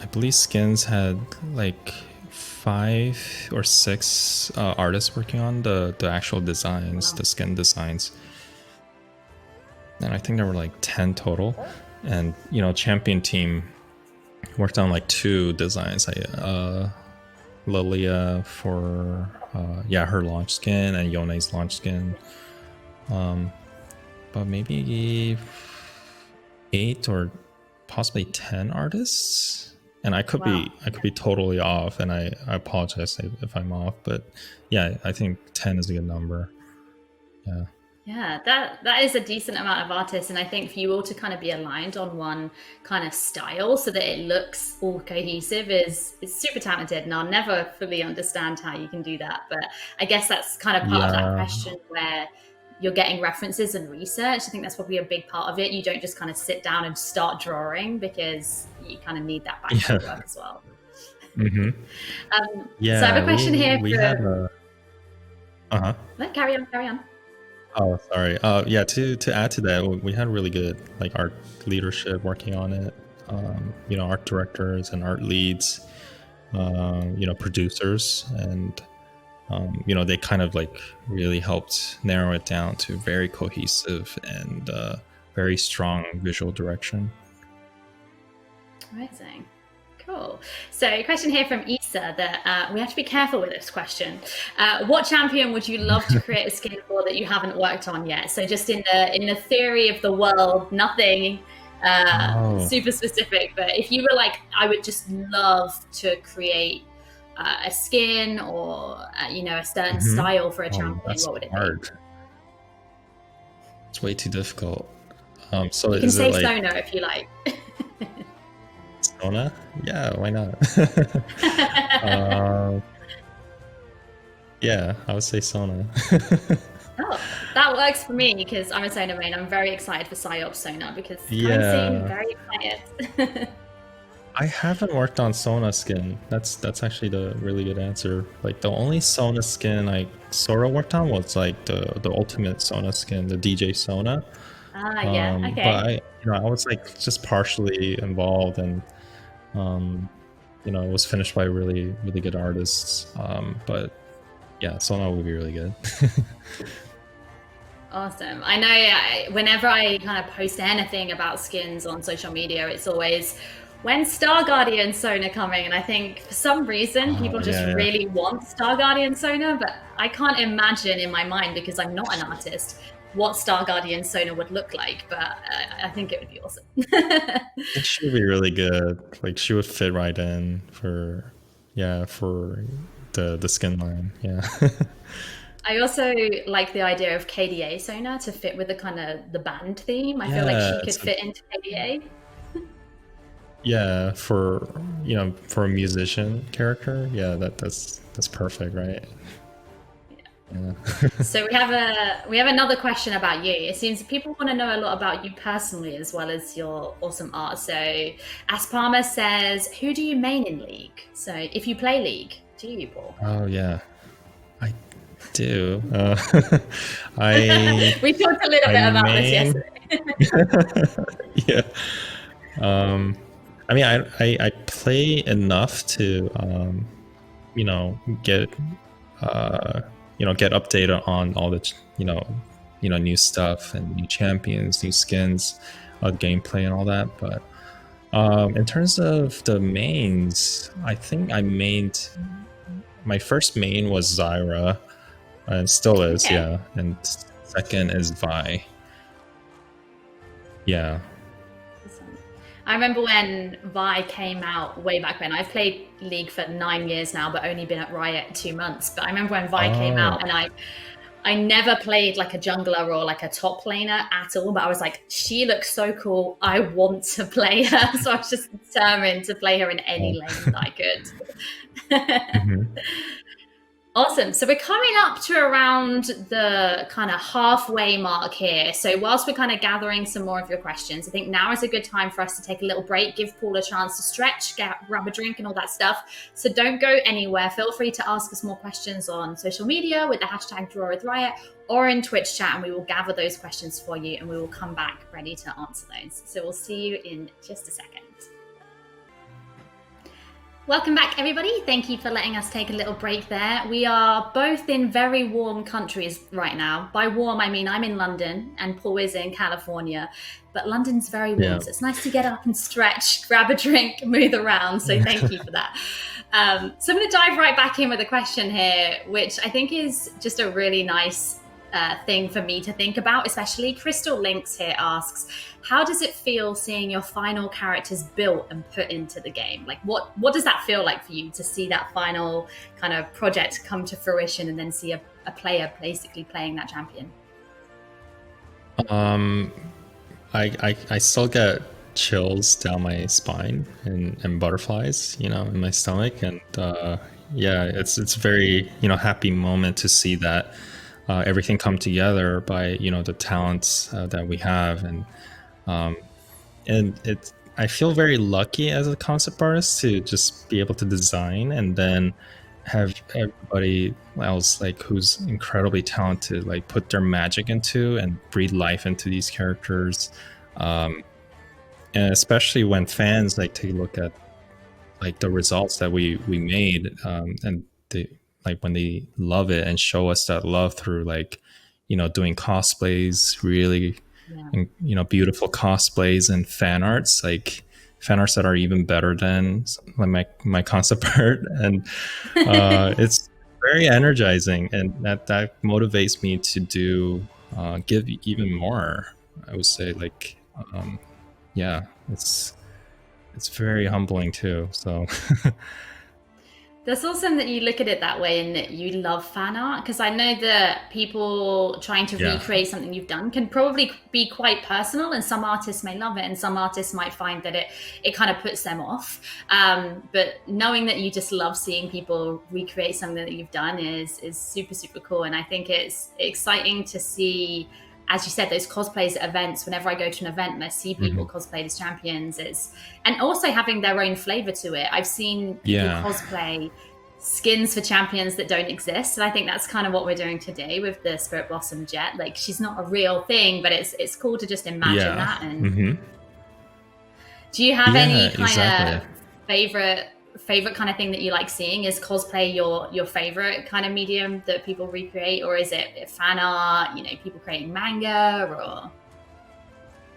I believe skins had like 5 or 6 artists working on the actual designs, Wow. the skin designs. And I think there were like 10 total. And, champion team worked on like 2 designs. Lilia for her launch skin and Yone's launch skin. But maybe 8 or possibly 10 artists, and I could be totally off, and I apologize if I'm off, but yeah, I think 10 is a good number. Yeah, that is a decent amount of artists, and I think for you all to kind of be aligned on one kind of style so that it looks all cohesive is super talented, and I'll never fully understand how you can do that. But I guess that's kind of part of that question where you're getting references and research. I think that's probably a big part of it. You don't just kind of sit down and start drawing, because you kind of need that background work as well. Mm-hmm. So I have a question here. We had a Carry on. Oh, sorry. To add to that, we had really good like art leadership working on it. Art directors and art leads, producers, and they kind of like really helped narrow it down to very cohesive and very strong visual direction. Amazing. Cool. So a question here from Issa that we have to be careful with this question. What champion would you love to create a skin for that you haven't worked on yet? So just in the theory of the world, nothing super specific, but if you were like, I would just love to create a skin or a certain style for a champion, what would it be? It's way too difficult. So you can say Sona if you like. Sona? Yeah, why not? Yeah, I would say Sona. Oh, that works for me because I'm a Sona main. I'm very excited for Psyop Sona because yeah, very excited. I haven't worked on Sona skin. That's actually the really good answer. Like the only Sona skin I sort of worked on was like the ultimate Sona skin, the DJ Sona. Yeah, okay. But I was like just partially involved, and it was finished by really, really good artists. But yeah, Sona would be really good. Awesome. I know whenever I kind of post anything about skins on social media, it's always, when's Star Guardian Sona coming? And I think for some reason people just really want Star Guardian Sona, but I can't imagine in my mind, because I'm not an artist, what Star Guardian Sona would look like, but I think it would be awesome. It should be really good. Like she would fit right in for the skin line. Yeah. I also like the idea of KDA Sona to fit with the kind of the band theme. I feel like she could fit into KDA. Yeah, for a musician character, yeah, that's perfect, right? Yeah. So we have another question about you. It seems people want to know a lot about you personally as well as your awesome art. So Asparma says, who do you main in League? So if you play League, do you, Paul? Oh yeah, I do. We talked a little bit about this yesterday. Yeah. I mean, I play enough to get updated on all the new stuff and new champions, new skins, gameplay and all that. But in terms of the mains, I think my first main was Zyra, and still is, yeah. And second is Vi. Yeah. I remember when Vi came out way back when. I've played League for 9 years now, but only been at Riot 2 months. But I remember when Vi came out, and I never played like a jungler or like a top laner at all, but I was like, she looks so cool, I want to play her. So I was just determined to play her in any lane that I could. Awesome. So we're coming up to around the kind of halfway mark here. So whilst we're kind of gathering some more of your questions, I think now is a good time for us to take a little break, give Paul a chance to stretch, grab a drink and all that stuff. So don't go anywhere. Feel free to ask us more questions on social media with the hashtag #DrawWithRiot or in Twitch chat, and we will gather those questions for you and we will come back ready to answer those. So we'll see you in just a second. Welcome back, everybody. Thank you for letting us take a little break there. We are both in very warm countries right now. By warm, I mean I'm in London and Paul is in California, but London's very warm, so it's nice to get up and stretch, grab a drink, move around. So thank you for that. So I'm going to dive right back in with a question here, which I think is just a really nice thing for me to think about, especially Crystal Links here asks, how does it feel seeing your final characters built and put into the game? Like what does that feel like for you to see that final kind of project come to fruition and then see a player basically playing that champion? I still get chills down my spine and butterflies, in my stomach, and yeah, it's very happy moment to see that everything come together by the talents that we have, and I feel very lucky as a concept artist to just be able to design and then have everybody else who's incredibly talented put their magic into and breathe life into these characters, and especially when fans take a look at the results that we made, and they when they love it and show us that love through doing cosplays, really beautiful cosplays and fan arts that are even better than my concept art, and it's very energizing, and that motivates me to give even more. I would say yeah, it's very humbling too, so That's awesome that you look at it that way and that you love fan art, because I know that people trying to recreate something you've done can probably be quite personal, and some artists may love it and some artists might find that it kind of puts them off. But knowing that you just love seeing people recreate something that you've done is super, super cool. And I think it's exciting to see, as you said, those cosplays at events. Whenever I go to an event and I see people cosplay as champions, and also having their own flavor to it. I've seen people cosplay skins for champions that don't exist, and I think that's kind of what we're doing today with the Spirit Blossom Jett. She's not a real thing, but it's cool to just imagine that. And do you have any kind of favorite kind of thing that you like seeing? Is cosplay your favorite kind of medium that people recreate, or is it fan art, people creating manga, or?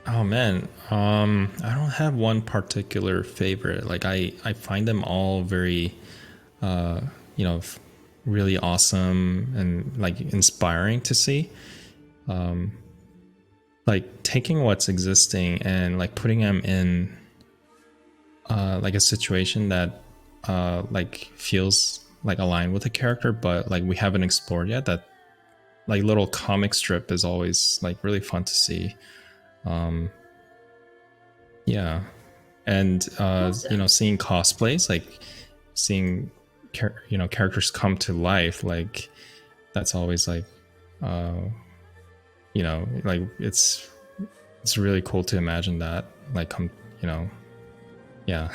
Oh man, I don't have one particular favorite. I find them all very really awesome and inspiring to see. Taking what's existing and putting them in a situation that feels aligned with the character, but we haven't explored yet. That little comic strip is always really fun to see. Yeah, and Awesome. seeing cosplays, seeing characters come to life, that's always it's really cool to imagine that come yeah.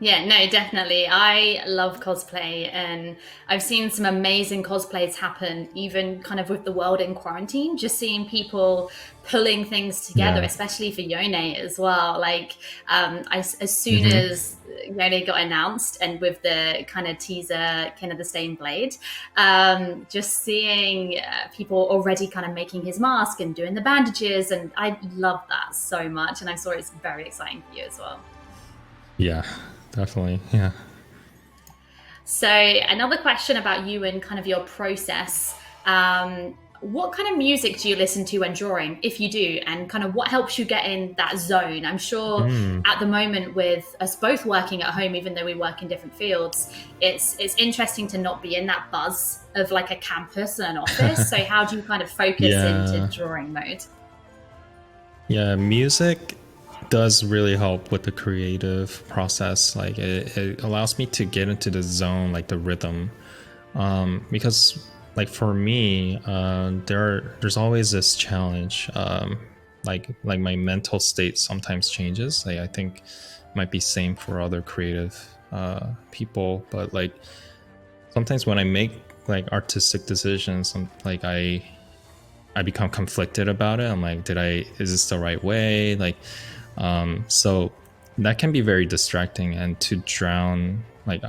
Yeah, no, definitely. I love cosplay, and I've seen some amazing cosplays happen, even kind of with the world in quarantine, just seeing people pulling things together, especially for Yone as well. As soon as Yone got announced, and with the kind of teaser, Kin of the Stained Blade, just seeing people already kind of making his mask and doing the bandages, and I love that so much, and I'm sure it's very exciting for you as well. Yeah, definitely. Yeah. So another question about you and kind of your process. What kind of music do you listen to when drawing, if you do, and kind of what helps you get in that zone? I'm sure at the moment, with us both working at home, even though we work in different fields, it's interesting to not be in that buzz of a campus and an office. So how do you kind of focus into drawing mode? Yeah, music does really help with the creative process. It allows me to get into the zone, the rhythm Because like for me, there's always this challenge. Like my mental state sometimes changes. Like I think it might be same for other creative people, but like sometimes when I make like artistic decisions, like I become conflicted about it. I'm like, is this the right way? Like, so that can be very distracting, and to drown, like,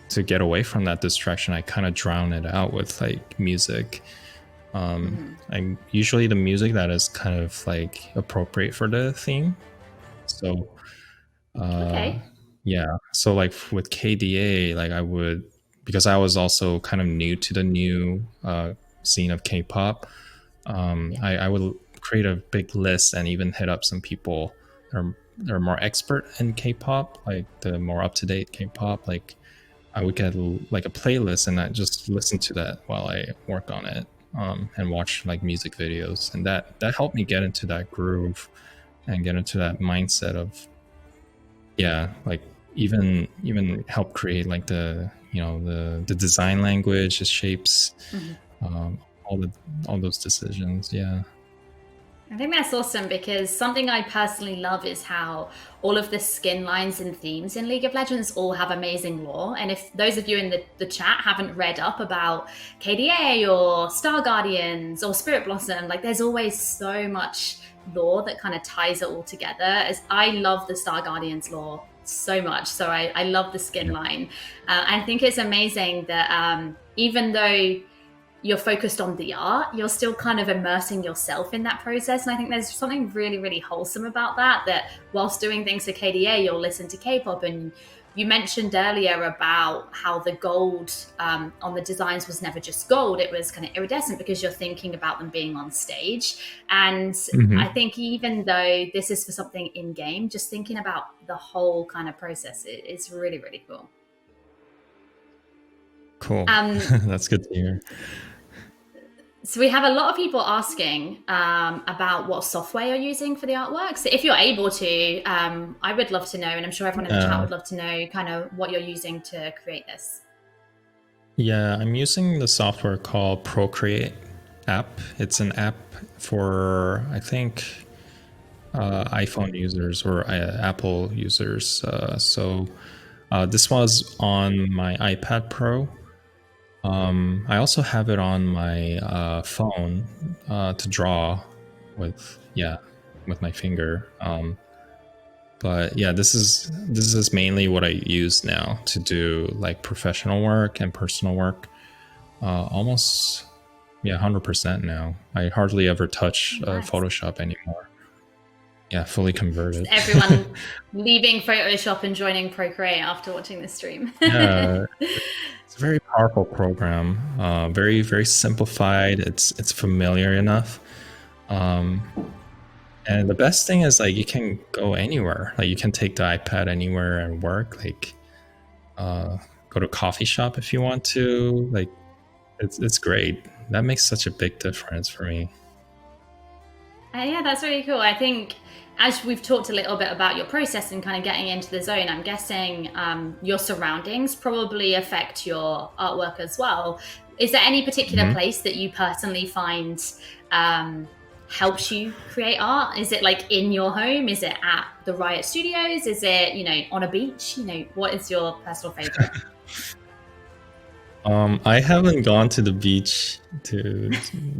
to get away from that distraction, I kind of drown it out with like music. And usually the music that is kind of like appropriate for the theme. So, Okay. yeah. So like with KDA, like I would, because I was also kind of new to the new scene of K-pop. Yeah. I would create a big list and even hit up some people that are more expert in K-pop, like the more up to date K-pop. Like I would get like a playlist and I just listen to that while I work on it, and watch like music videos, and that helped me get into that groove and get into that mindset of, yeah, like even help create like the, you know, the design language, the shapes, um, all the all those decisions. Yeah. I think that's awesome because something I personally love is how all of the skin lines and themes in League of Legends all have amazing lore. And if those of you in the chat haven't read up about KDA or Star Guardians or Spirit Blossom, like there's always so much lore that kind of ties it all together. As I love the Star Guardians lore so much. So I love the skin line. I think it's amazing that even though you're focused on the art, you're still kind of immersing yourself in that process. And I think there's something really, really wholesome about that, that whilst doing things for KDA, you'll listen to K-pop. And you mentioned earlier about how the gold on the designs was never just gold, it was kind of iridescent because you're thinking about them being on stage. And I think even though this is for something in-game, just thinking about the whole kind of process is really, really cool. Cool. That's good to hear. So we have a lot of people asking about what software you're using for the artwork. So if you're able to, I would love to know, and I'm sure everyone in the chat would love to know kind of what you're using to create this. Yeah, I'm using the software called Procreate app. It's an app for, I think, iPhone users or Apple users. So this was on my iPad Pro. I also have it on my phone to draw with, with my finger. But yeah, this is mainly what I use now to do like professional work and personal work. Almost 100% now. I hardly ever touch Nice. Photoshop anymore. Yeah, fully converted. Everyone leaving Photoshop and joining Procreate after watching this stream. Yeah, it's a very powerful program. Very, very simplified. It's familiar enough. And the best thing is like you can go anywhere. Like you can take the iPad anywhere and work. Like go to a coffee shop if you want to. Like it's great. That makes such a big difference for me. Yeah, that's really cool. I think as we've talked a little bit about your process and kind of getting into the zone, I'm guessing your surroundings probably affect your artwork as well. Is there any particular place that you personally find helps you create art? Is it like in your home? Is it at the Riot Studios? Is it, you know, on a beach? You know, what is your personal favorite? I haven't gone to the beach to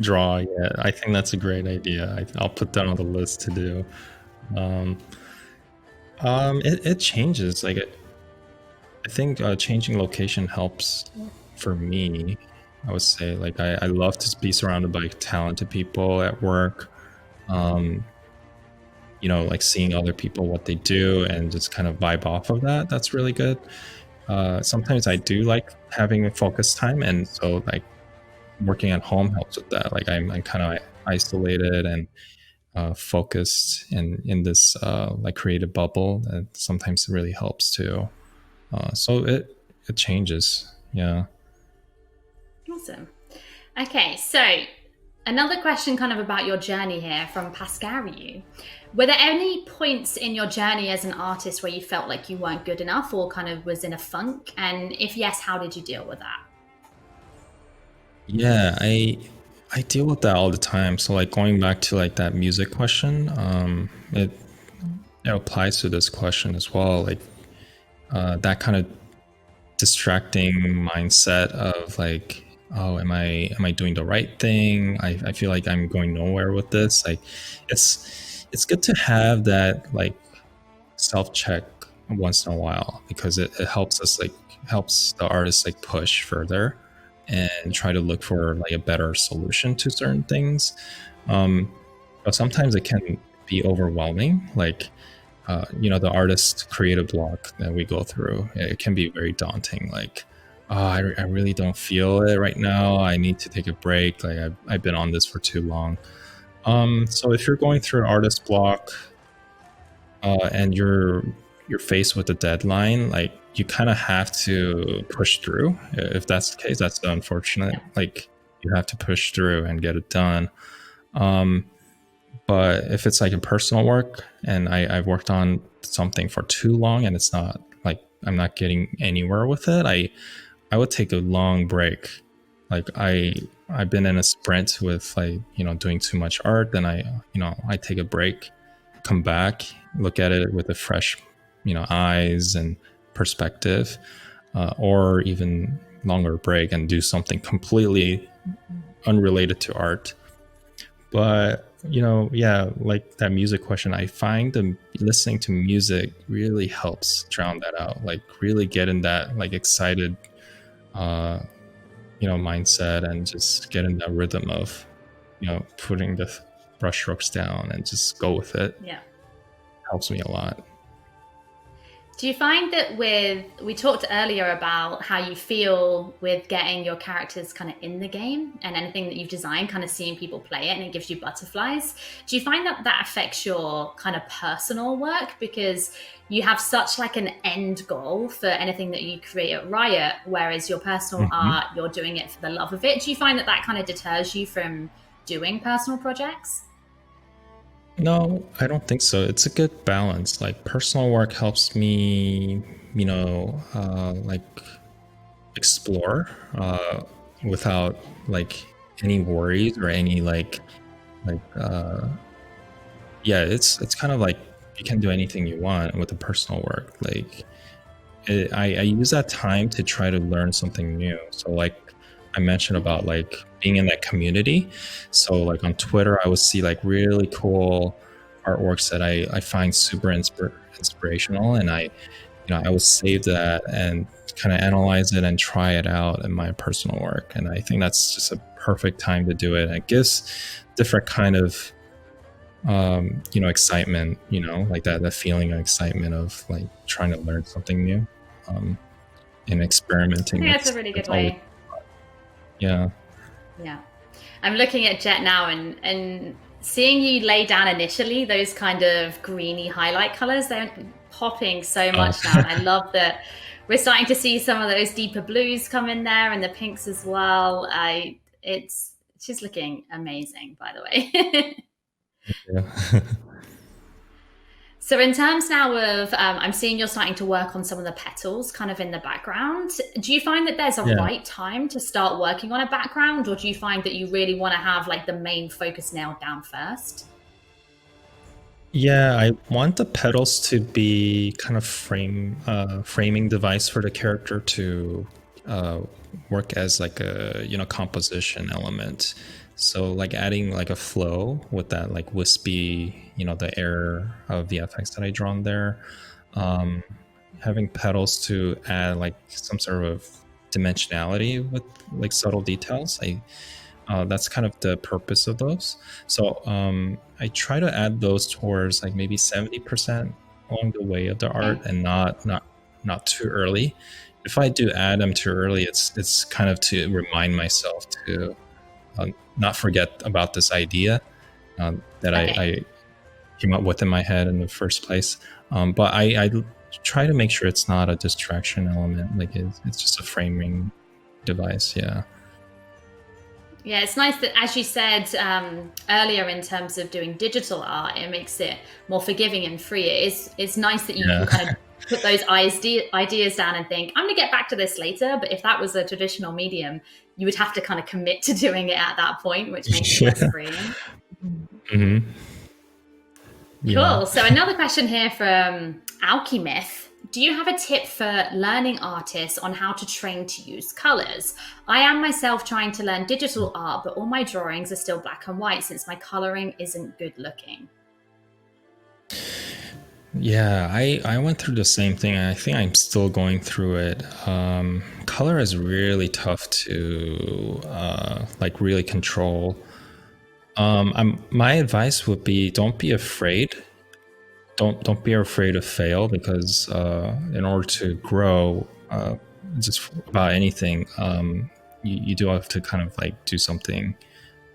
draw yet. I think that's a great idea. I'll put that on the list to do. It changes. Like I think changing location helps for me. I would say like I love to be surrounded by talented people at work. You know, like seeing other people what they do and just kind of vibe off of that. That's really good. Sometimes I do like having a focus time, and so like working at home helps with that. Like I'm kind of isolated and focused in this like creative bubble, and sometimes it really helps too. So it changes. Yeah. Awesome. Okay, so another question kind of about your journey here from Pascariu. Were there any points in your journey as an artist where you felt like you weren't good enough or kind of was in a funk? And if yes, how did you deal with that? Yeah, I deal with that all the time. So like going back to like that music question, it applies to this question as well. Like that kind of distracting mindset of like, oh, am I doing the right thing? I feel like I'm going nowhere with this. Like it's good to have that like self check once in a while, because it helps us like helps the artist like push further and try to look for like a better solution to certain things. um but sometimes it can be overwhelming, like the artist creative block that we go through. It can be very daunting, like, oh, I really don't feel it right now, I need to take a break, like I've been on this for too long. So if you're going through an artist block, and you're faced with a deadline, like you kind of have to push through. If that's the case, that's unfortunate. Yeah. Like you have to push through and get it done. Um, but if it's like a personal work and I've worked on something for too long and it's not like I'm not getting anywhere with it, I would take a long break. Like I've been in a sprint with like doing too much art, then I take a break, come back, look at it with a fresh eyes and perspective, or even longer break and do something completely unrelated to art. But yeah, like that music question, I find the listening to music really helps drown that out, like really get in that like excited uh mindset and just get in that rhythm of putting the brushstrokes down and just go with it. Yeah. Helps me a lot. Do you find that we talked earlier about how you feel with getting your characters kind of in the game and anything that you've designed, kind of seeing people play it and it gives you butterflies. Do you find that that affects your kind of personal work because you have such like an end goal for anything that you create at Riot, whereas your personal Mm-hmm. art, you're doing it for the love of it? Do you find that that kind of deters you from doing personal projects? No, I don't think so. It's a good balance. Like personal work helps me, like explore without like any worries or any like yeah, it's kind of like you can do anything you want with the personal work. Like I use that time to try to learn something new. So like I mentioned about Okay. like being in that community. So like on Twitter, I would see like really cool artworks that I find super inspirational, and I would save that and kind of analyze it and try it out in my personal work. And I think that's just a perfect time to do it. And it gives different kind of excitement, like that feeling of excitement of like trying to learn something new, um, and I experimenting. think that's a really good That's always, way. yeah. Yeah. I'm looking at Jett now and seeing you lay down initially those kind of greeny highlight colors, they're popping so Oh, much now. And I love that we're starting to see some of those deeper blues come in there and the pinks as well. It's she's looking amazing, by the way. yeah. So in terms now of, I'm seeing you're starting to work on some of the petals kind of in the background. Do you find that there's a Yeah. right time to start working on a background, or do you find that you really want to have like the main focus nailed down first? Yeah, I want the petals to be kind of framing device for the character to uh, work as like a composition element. So like adding like a flow with that like wispy, the air of VFX that I drawn there. Um, Having petals to add like some sort of dimensionality with like subtle details. That's kind of the purpose of those. So I try to add those towards like maybe 70% along the way of the art, Okay. and not too early. If I do add them too early, it's kind of to remind myself to not forget about this idea that Okay. I came up with in my head in the first place. But I try to make sure it's not a distraction element. Like it's just a framing device. Yeah. Yeah, it's nice that, as you said earlier, in terms of doing digital art, it makes it more forgiving and free. It's nice that you Yeah. can kind of put those ideas down and think, I'm going to get back to this later. But if that was a traditional medium, you would have to kind of commit to doing it at that point, which makes it less Yeah. freeing. Hmm. Yeah. Cool. So another question here from Alchemyth. Do you have a tip for learning artists on how to train to use colors? I am myself trying to learn digital art, but all my drawings are still black and white since my coloring isn't good looking. Yeah, I went through the same thing. I think I'm still going through it. Color is really tough to like really control. My advice would be don't be afraid. Don't be afraid to fail, because in order to grow, just about anything, you do have to kind of like do something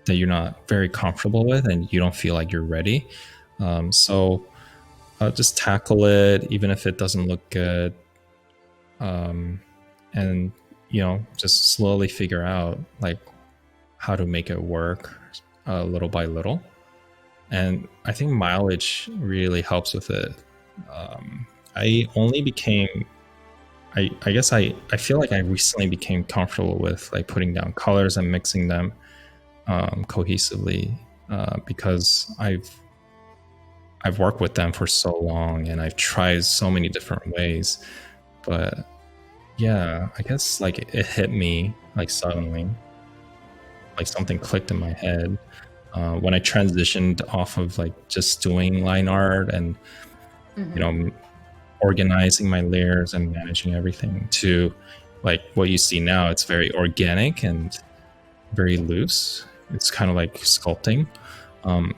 that you're not very comfortable with and you don't feel like you're ready. So just tackle it, even if it doesn't look good, and just slowly figure out like how to make it work, little by little. And I think mileage really helps with it. I only became, I guess I feel like I recently became comfortable with like putting down colors and mixing them cohesively, because I've worked with them for so long and I've tried so many different ways. But yeah, I guess like it hit me like suddenly, like something clicked in my head when I transitioned off of like just doing line art and organizing my layers and managing everything to like what you see now. It's very organic and very loose. It's kind of like sculpting.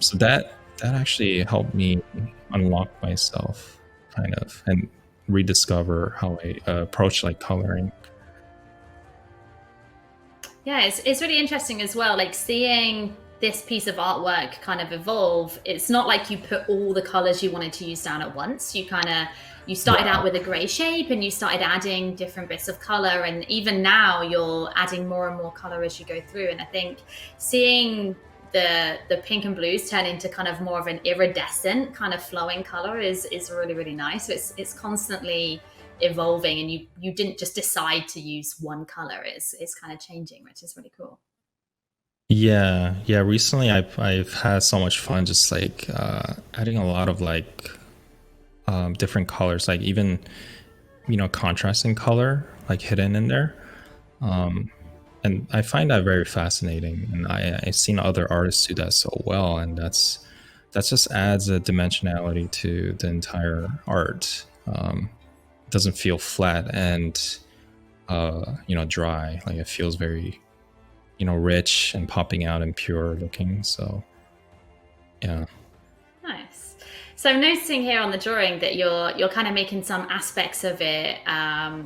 So that actually helped me unlock myself kind of and rediscover how I approach like coloring. Yeah, it's really interesting as well, like seeing this piece of artwork kind of evolve. It's not like you put all the colors you wanted to use down at once. You started out with a gray shape and you started adding different bits of color, and even now you're adding more and more color as you go through. And I think seeing the pink and blues turn into kind of more of an iridescent kind of flowing color is really, really nice. So it's constantly evolving, and you didn't just decide to use one color. It's kind of changing, which is really cool. Yeah, recently I've had so much fun just like adding a lot of like different colors, like even contrasting color like hidden in there. And I find that very fascinating, and I've seen other artists do that so well, and that just adds a dimensionality to the entire art. It doesn't feel flat and dry. Like it feels very rich and popping out and pure looking. So yeah. Nice. So I'm noticing here on the drawing that you're kind of making some aspects of it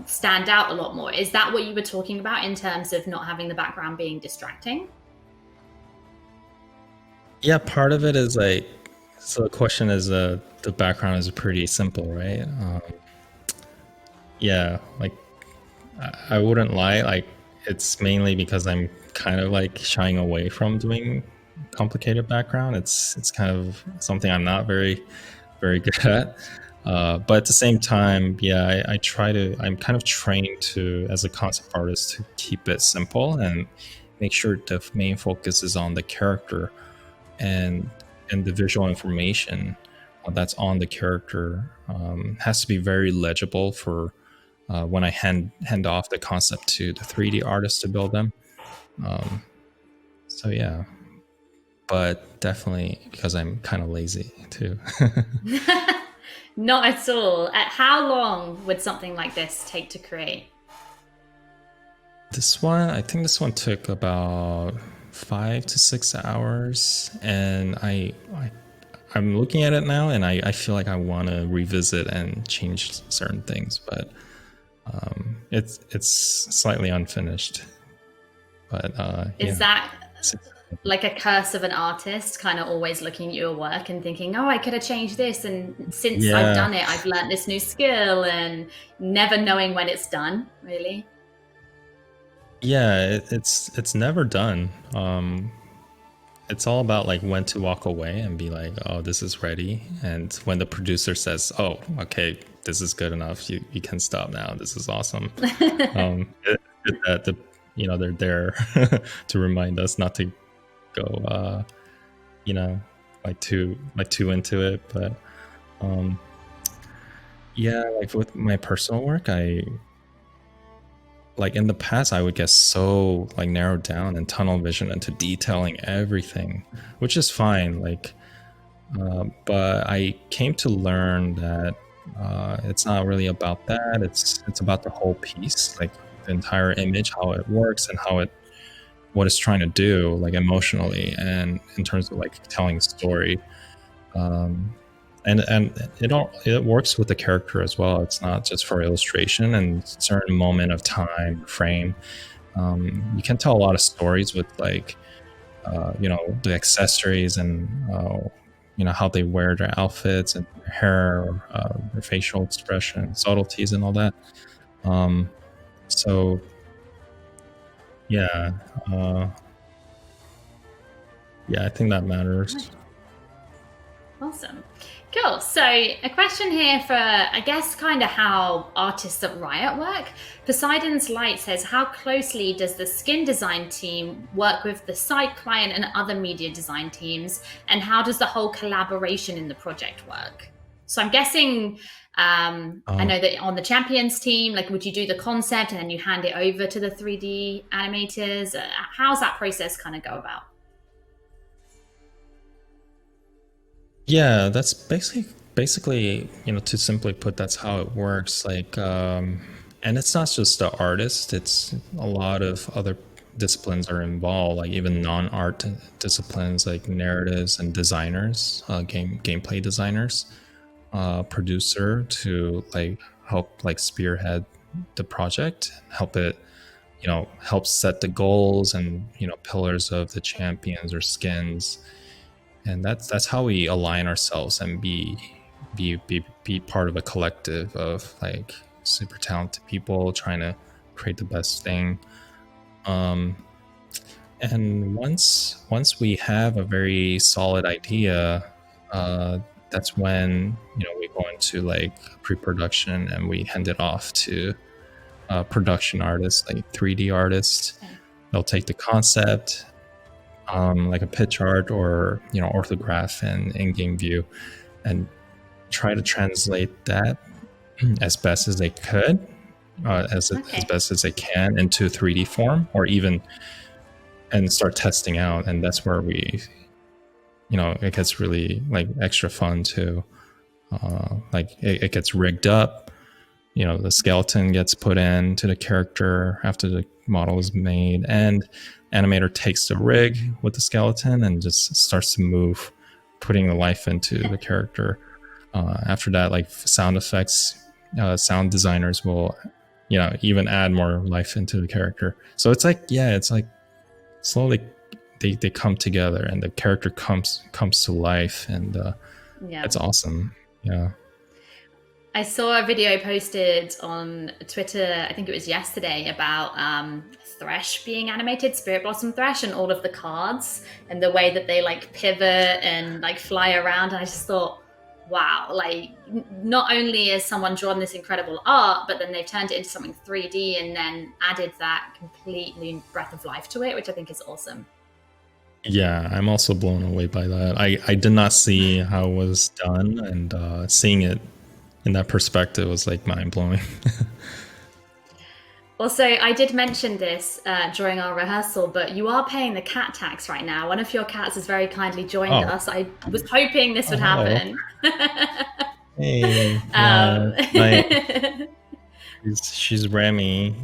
stand out a lot more. Is that what you were talking about in terms of not having the background being distracting? Yeah, part of it is like, so the question is, the background is pretty simple, right? Yeah, like I wouldn't lie, like it's mainly because I'm kind of like shying away from doing complicated background. It's kind of something I'm not very good at. But at the same time, yeah, I'm kind of trained to, as a concept artist, to keep it simple and make sure the main focus is on the character and the visual information that's on the character has to be very legible for when I hand off the concept to the 3D artist to build them. So yeah, but definitely because I'm kind of lazy too. Not at all. How long would something like this take to create? I think this one took about 5 to 6 hours, and I'm looking at it now, and I feel like I want to revisit and change certain things, but it's slightly unfinished. But Is that like a curse of an artist, kind of always looking at your work and thinking, oh, I could have changed this, and since I've done it, I've learned this new skill, and never knowing when it's done, really? Yeah, it's never done. It's all about like when to walk away and be like, oh, this is ready, and when the producer says, oh, okay, this is good enough. You can stop now. This is awesome. That they're there to remind us not to go too into it. But like with my personal work, I like in the past I would get so like narrowed down and tunnel vision into detailing everything, which is fine. Like but I came to learn that it's not really about that. It's about the whole piece, like the entire image, how it works, and what it's trying to do, like emotionally, and in terms of like telling a story. And it works with the character as well. It's not just for illustration and certain moment of time frame. You can tell a lot of stories with like the accessories and how they wear their outfits and their hair, their facial expression, subtleties, and all that. So yeah, I think that matters. Awesome. Cool. So a question here for, I guess, kind of how artists at Riot work. Poseidon's Light says, how closely does the skin design team work with the site client and other media design teams? And how does the whole collaboration in the project work? So I'm guessing, I know that on the Champions team, like, would you do the concept and then you hand it over to the 3D animators? How's that process kind of go about? Yeah, that's basically, to simply put, that's how it works. Like, and it's not just the artist; it's a lot of other disciplines are involved, like even non-art disciplines, like narratives and designers, gameplay designers, producer to like help like spearhead the project, help it, help set the goals and pillars of the champions or skins. And that's how we align ourselves and be part of a collective of like super talented people trying to create the best thing. And once we have a very solid idea, that's when we go into like pre-production and we hand it off to production artists, like 3D artists. They'll take the concept, like a pitch art or orthograph and in-game view, and try to translate that as best as they could, as best as they can into 3D form, or even and start testing out. And that's where we it gets really like extra fun too. Like it gets rigged up, the skeleton gets put into the character after the model is made, and animator takes the rig with the skeleton and just starts to move, putting the life into the character. After that, like sound effects, sound designers will even add more life into the character. So it's like slowly they come together and the character comes to life, and it's awesome. I saw a video posted on Twitter, I think it was yesterday, about Thresh being animated, Spirit Blossom Thresh, and all of the cards and the way that they like pivot and like fly around. And I just thought, wow, like not only has someone drawn this incredible art, but then they've turned it into something 3D and then added that complete new breath of life to it, which I think is awesome. Yeah, I'm also blown away by that. I did not see how it was done, and seeing it in that perspective was like mind-blowing. Also, I did mention this during our rehearsal, but you are paying the cat tax right now. One of your cats has very kindly joined us. I was hoping this would happen. Hey, she's Remy.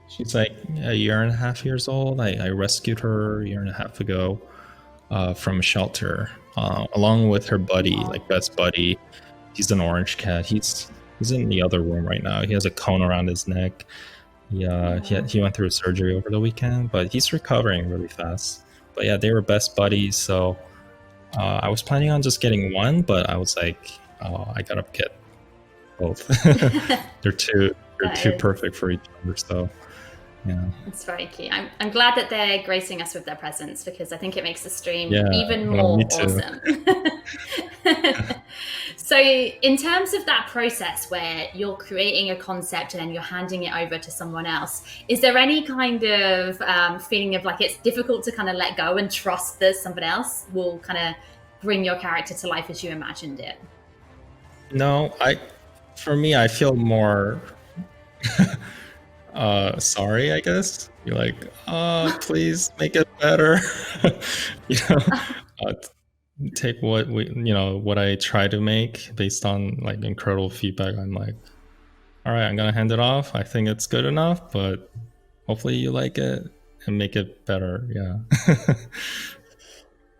She's like a year and a half years old. I rescued her a year and a half ago from a shelter, along with her buddy, like best buddy. He's an orange cat. He's in the other room right now. He has a cone around his neck. He went through surgery over the weekend, but he's recovering really fast. But yeah, they were best buddies. So I was planning on just getting one, but I was like, oh, I gotta get both. They're too perfect for each other. So yeah, it's very cute. I'm glad that they're gracing us with their presence, because I think it makes the stream even more awesome. So, in terms of that process where you're creating a concept and then you're handing it over to someone else, is there any kind of feeling of like it's difficult to kind of let go and trust that someone else will kind of bring your character to life as you imagined it? No, for me, I feel more sorry, I guess. You're like, please make it better. you know, uh, take what I try to make based on like incredible feedback. I'm like, all right, I'm gonna hand it off. I think it's good enough, but hopefully you like it and make it better. Yeah.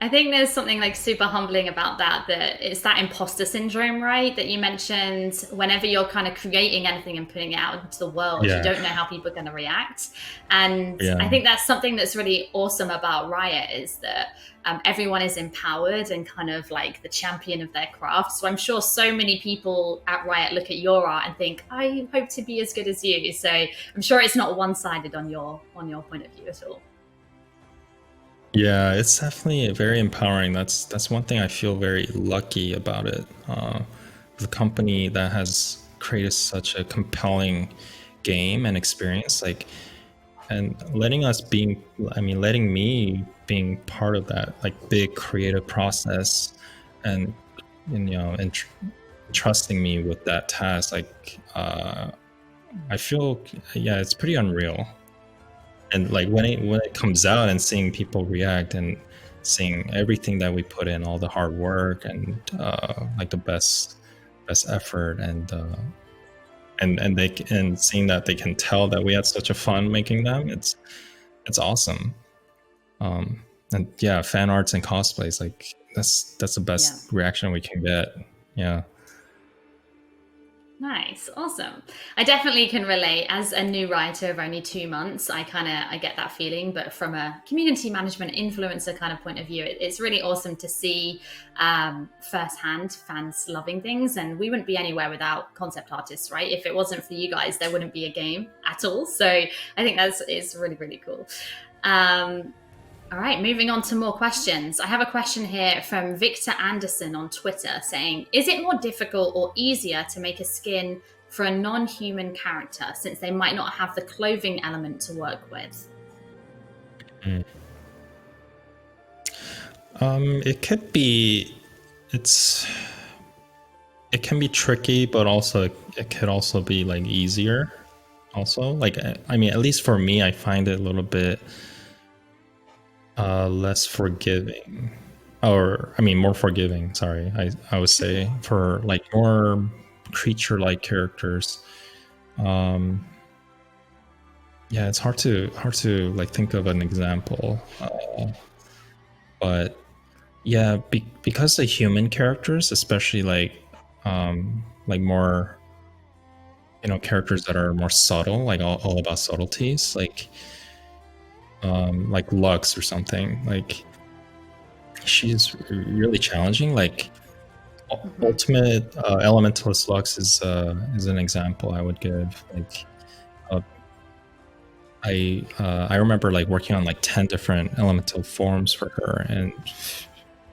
I think there's something like super humbling about that, that it's that imposter syndrome, right? That you mentioned whenever you're kind of creating anything and putting it out into the world, you Yeah. don't know how people are going to react. And Yeah. I think that's something that's really awesome about Riot is that everyone is empowered and kind of like the champion of their craft. So I'm sure so many people at Riot look at your art and think, I hope to be as good as you. So I'm sure it's not one-sided on your point of view at all. Yeah, it's definitely very empowering. That's one thing I feel very lucky about it. The company that has created such a compelling game and experience, like, and letting me being part of that like big creative process, and trusting me with that task, like, I feel, yeah, it's pretty unreal. And like when it comes out and seeing people react and seeing everything that we put in, all the hard work and like the best effort, and seeing that they can tell that we had such a fun making them, it's awesome. And yeah, fan arts and cosplays, like that's the best reaction we can get. Yeah. Nice, awesome. I definitely can relate. As a new writer of only 2 months, I get that feeling. But from a community management influencer kind of point of view, it's really awesome to see firsthand fans loving things. And we wouldn't be anywhere without concept artists, right? If it wasn't for you guys, there wouldn't be a game at all. So I think it's really, really cool. All right, moving on to more questions. I have a question here from Victor Anderson on Twitter saying, is it more difficult or easier to make a skin for a non-human character since they might not have the clothing element to work with? It could be, it can be tricky, but also it could also be like easier. Also, like, I mean, at least for me, I find it a little bit less forgiving, or I mean more forgiving, sorry, I would say, for like more creature-like characters. Yeah, it's hard to like think of an example, but yeah, because the human characters, especially like more, characters that are more subtle, like all about subtleties, like Lux or something, like she's really challenging. Like ultimate elementalist Lux is an example I would give. Like I remember like working on like 10 different elemental forms for her and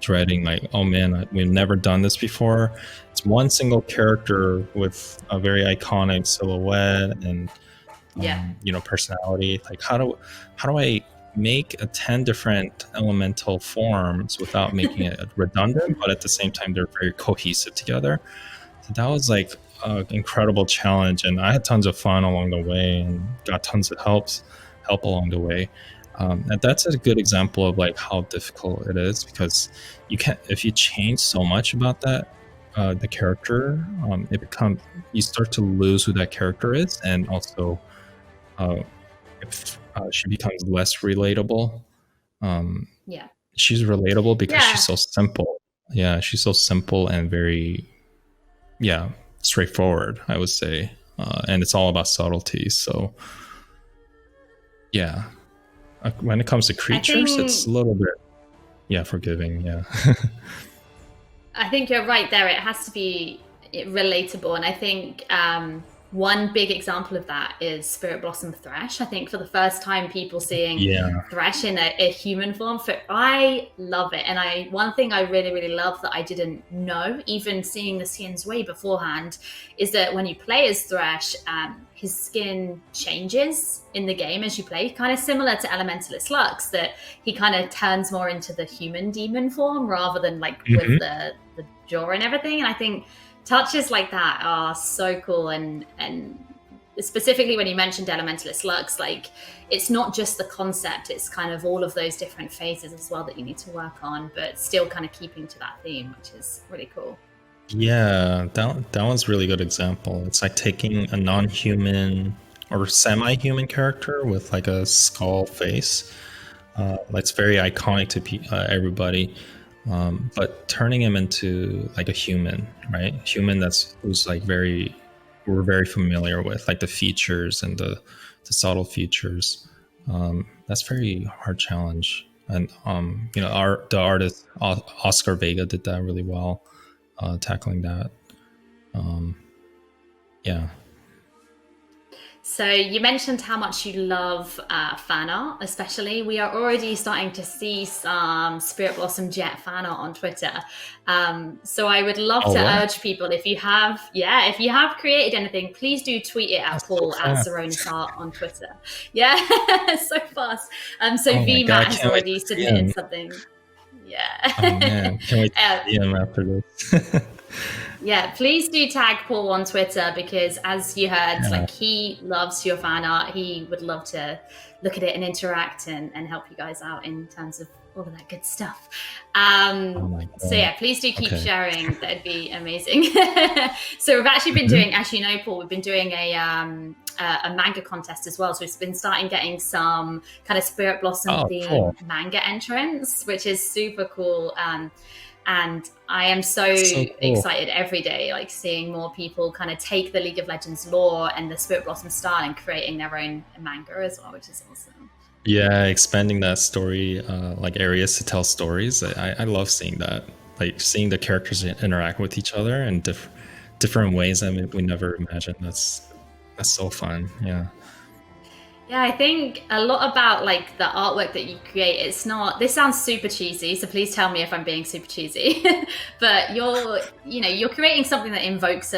dreading like, oh man, we've never done this before. It's one single character with a very iconic silhouette and personality. Like how do I make 10 different elemental forms without making it redundant, but at the same time they're very cohesive together? So that was like an incredible challenge, and I had tons of fun along the way and got tons of help along the way. And that's a good example of like how difficult it is, because you can't, if you change so much about that the character, you start to lose who that character is, and also if she becomes less relatable. She's relatable because she's so simple. Yeah, she's so simple and very, straightforward, I would say. And it's all about subtlety. So, yeah. When it comes to creatures, it's a little bit, forgiving. Yeah. I think you're right there. It has to be relatable. And I think one big example of that is Spirit Blossom Thresh. I think for the first time, people seeing Yeah. Thresh in a human form. I love it, and one thing I really really love that I didn't know, even seeing the skins way beforehand, is that when you play as Thresh, his skin changes in the game as you play, kind of similar to Elementalist Lux. That he kind of turns more into the human demon form rather than like with Hmm. the jaw and everything. And I think touches like that are so cool, and specifically when you mentioned Elementalist Lux, like it's not just the concept, it's kind of all of those different phases as well that you need to work on, but still kind of keeping to that theme, which is really cool. Yeah, that one's a really good example. It's like taking a non-human or semi-human character with like a skull face. It's very iconic to everybody, but turning him into like a human, right? Human who's like we're very familiar with, like the features and the subtle features. That's very hard challenge, and the artist Oscar Vega did that really well, tackling that. Um, yeah. So you mentioned how much you love fan art, especially. We are already starting to see some Spirit Blossom Jett fan art on Twitter. So I would love Oh to wow, urge people, if you have created anything, please do tweet it at that's so Paul at fast. Zeronis Art on Twitter. Yeah, so fast. So Oh my god, VMAT I has can't wait already to see submitted him. something. Oh Yeah. man, can't wait to uh, see him after this. yeah, please do tag Paul on Twitter because, as you heard, Yeah. like he loves your fan art. He would love to look at it and interact and help you guys out in terms of all of that good stuff. Oh my So god. yeah, please do keep Okay. sharing. That'd be amazing. So we've actually been Mhm. doing, as you know, Paul, we've been doing a manga contest as well. So we've been starting getting some kind of Spirit Blossom Oh, theme cool. manga entrants, which is super cool. And I am so That's so cool. excited every day, like seeing more people kind of take the League of Legends lore and the Spirit Blossom style and creating their own manga as well, which is awesome. Yeah, expanding that story, like areas to tell stories. I love seeing that. Like seeing the characters interact with each other in different ways. I mean, we never imagined. That's so fun. Yeah. Yeah, I think a lot about like the artwork that you create. It's not. This sounds super cheesy, so please tell me if I'm being super cheesy. But you're creating something that invokes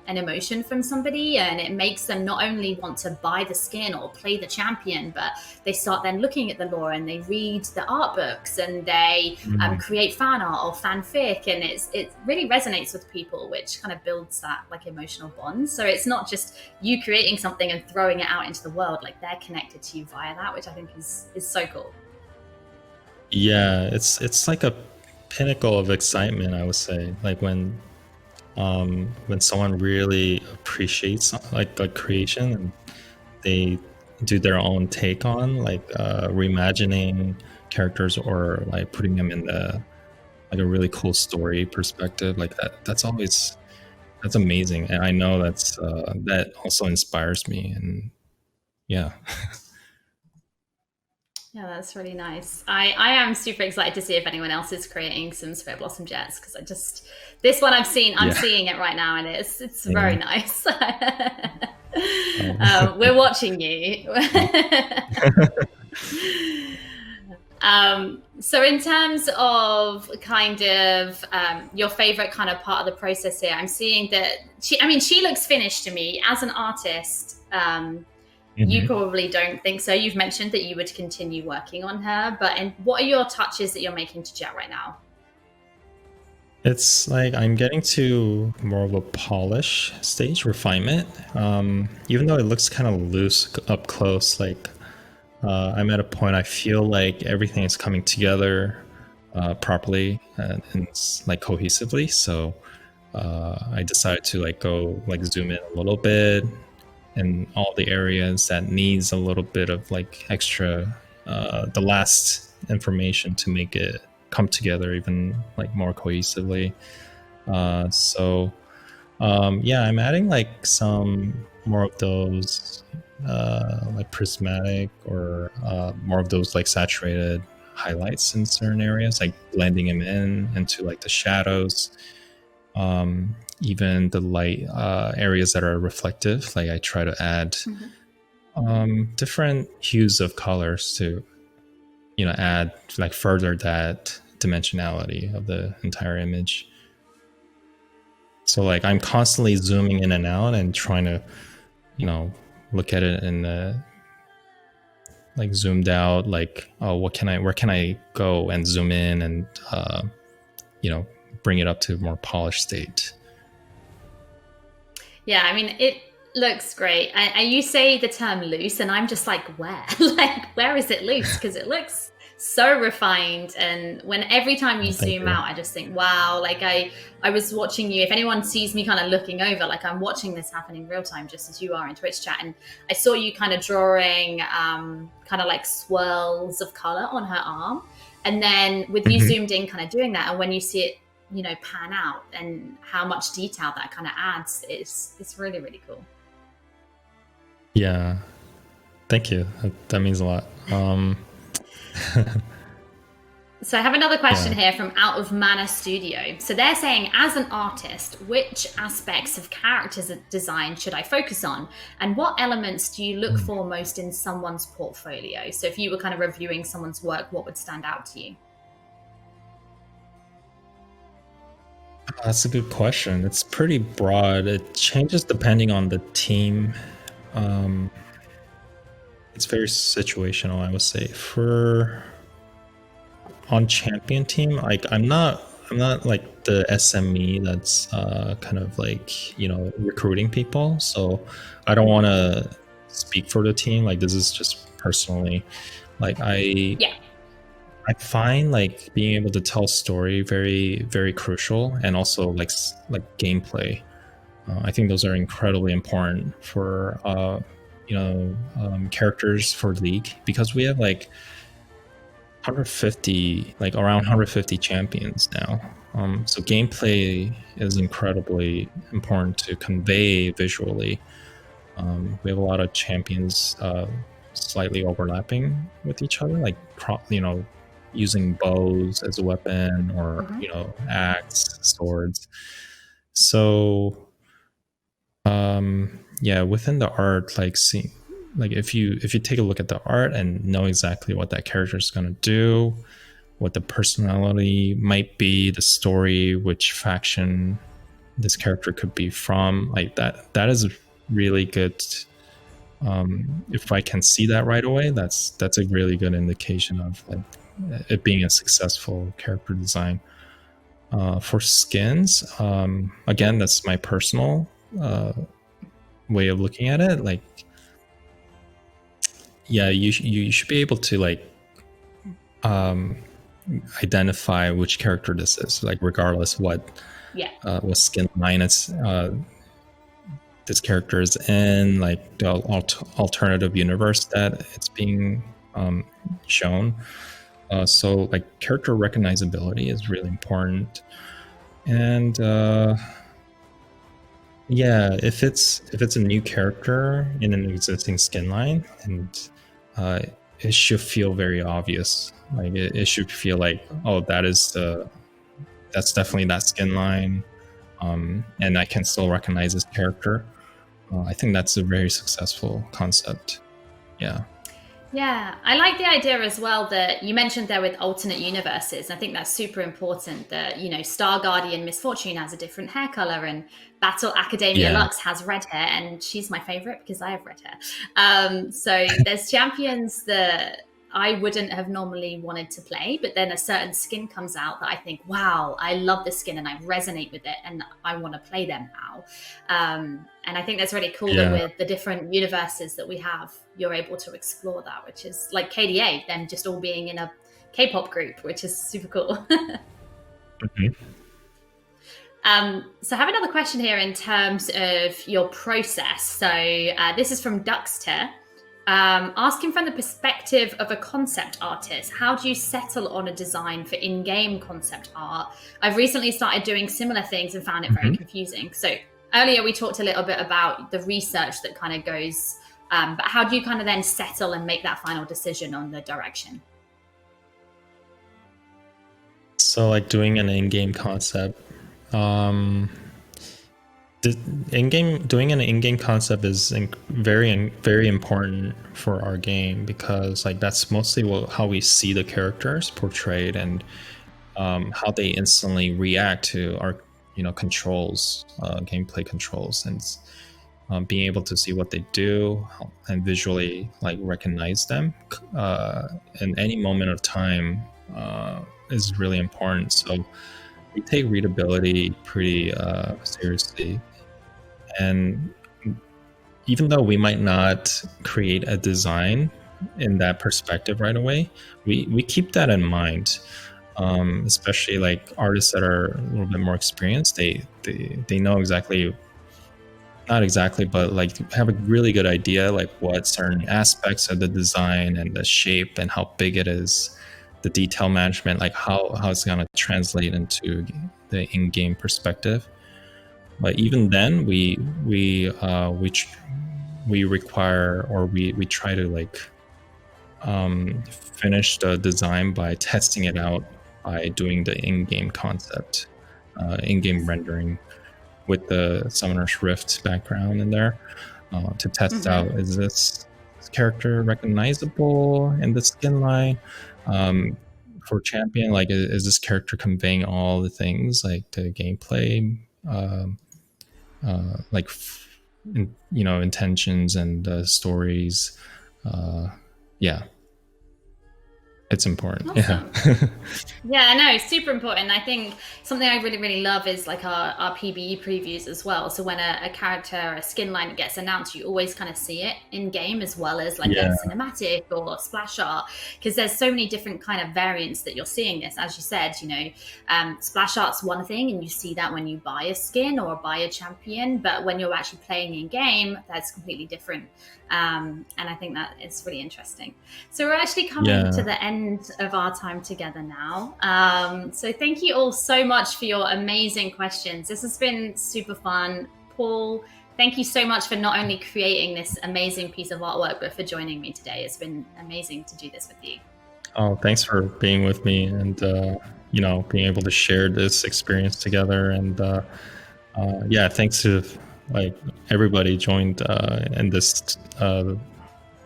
an emotion from somebody, and it makes them not only want to buy the skin or play the champion, but they start then looking at the lore and they read the art books and they Mm. create fan art or fanfic, and it really resonates with people, which kind of builds that like emotional bond. So it's not just you creating something and throwing it out into the world, like they're connected to you via that, which I think is so cool. Yeah, it's like a pinnacle of excitement, I would say. Like when someone really appreciates like a creation and they do their own take on like reimagining characters or like putting them in the like a really cool story perspective like that. That's amazing, and I know that also inspires me. And yeah. Yeah, that's really nice. I am super excited to see if anyone else is creating some Spirit Blossom Jets, because I just this one I'm Yeah. seeing it right now, and it's very Yeah. nice. Oh. We're watching you. So in terms of kind of your favorite kind of part of the process here, I'm seeing that she looks finished to me as an artist. You Mhm. probably don't think so. You've mentioned that you would continue working on her, but what are your touches that you're making to Jet right now? It's like I'm getting to more of a polish stage, refinement. Even though it looks kind of loose up close, like I'm at a point I feel like everything is coming together properly and it's like cohesively. So I decided to like go like zoom in a little bit in all the areas that needs a little bit of like extra the last information to make it come together even like more cohesively. Yeah, I'm adding like some more of those like prismatic or more of those like saturated highlights in certain areas, like blending them in into like the shadows. even the light areas that are reflective. Like I try to add different hues of colors to, add like further that dimensionality of the entire image. So like I'm constantly zooming in and out and trying to, look at it in the like zoomed out, like, oh, where can I go and zoom in and, bring it up to a more polished state. Yeah, I mean, it looks great. And you say the term loose, and I'm just like, where? Like, where is it loose? Because it looks so refined. And every time you zoom out, I just think, wow, like I was watching you. If anyone sees me kind of looking over, like I'm watching this happening real time, just as you are in Twitch chat. And I saw you kind of drawing kind of like swirls of color on her arm. And then with you zoomed in, kind of doing that. And when you see it, pan out and how much detail that kind of adds, it's really, really cool. Yeah, thank you. That means a lot. So I have another question here from Out of Mana Studio. So they're saying, as an artist, which aspects of character design should I focus on? And what elements do you look for most in someone's portfolio? So if you were kind of reviewing someone's work, what would stand out to you? That's a good question. It's pretty broad. It changes depending on the team. It's very situational, I would say. On champion team, like I'm not like the SME that's kind of like recruiting people. So I don't want to speak for the team. Like this is just personally, like I find like being able to tell story very, very crucial, and also like gameplay. I think those are incredibly important for characters for League, because we have like 150, like around 150 champions now. So gameplay is incredibly important to convey visually. We have a lot of champions slightly overlapping with each other, like using bows as a weapon, or axe, swords. So within the art, like if you take a look at the art and know exactly what that character is going to do, what the personality might be, the story, which faction this character could be from, like that is really good. If I can see that right away, that's a really good indication of like it being a successful character design. For skins, again, that's my personal way of looking at it. Like, yeah, you should be able to like identify which character this is, like regardless what skin line this character is in, like the alternative universe that it's being shown. So like character recognizability is really important. And if it's a new character in an existing skin line, and it should feel very obvious. Like it should feel like, oh, that's definitely that skin line, and I can still recognize this character. I think that's a very successful concept. Yeah, I like the idea as well that you mentioned there with alternate universes. I think that's super important that, Star Guardian Miss Fortune has a different hair color, and Battle Academia Lux has red hair, and she's my favorite because I have red hair. So there's champions that I wouldn't have normally wanted to play, but then a certain skin comes out that I think, wow, I love this skin and I resonate with it and I want to play them now. And I think that's really cool that with the different universes that we have, you're able to explore that, which is like KDA, them just all being in a K-pop group, which is super cool. So I have another question here in terms of your process. So this is from Duxter. Asking from the perspective of a concept artist, how do you settle on a design for in-game concept art? I've recently started doing similar things and found it very confusing. So earlier we talked a little bit about the research that kind of goes, but how do you kind of then settle and make that final decision on the direction? So like doing an in-game concept, doing an in-game concept is very important for our game, because like that's mostly how we see the characters portrayed, and how they instantly react to our controls, gameplay controls, and being able to see what they do and visually like recognize them in any moment of time is really important. So we take readability pretty seriously, and even though we might not create a design in that perspective right away, we keep that in mind. Especially like artists that are a little bit more experienced, they know exactly, not exactly, but like have a really good idea like what certain aspects of the design and the shape and how big it is, the detail management, like how it's going to translate into the in-game perspective. But even then, we require, or we try to like finish the design by testing it out, by doing the in-game concept, in-game rendering with the Summoner's Rift background in there, to test out, is this character recognizable in the skin line? For champion, like is this character conveying all the things, like the gameplay, like intentions and stories. Yeah, it's important. Awesome. Yeah. Yeah, no, super important. I think something I really, really love is like our PBE previews as well. So when a character or a skin line gets announced, you always kind of see it in game, as well as like a cinematic or splash art, because there's so many different kind of variants that you're seeing this. As you said, splash art's one thing, and you see that when you buy a skin or buy a champion, but when you're actually playing in game, that's completely different. And I think that is really interesting. So we're actually coming to the end of our time together now. So thank you all so much for your amazing questions. This has been super fun. Paul, thank you so much for not only creating this amazing piece of artwork, but for joining me today. It's been amazing to do this with you. Oh, thanks for being with me, and being able to share this experience together. And thanks to like everybody joined in this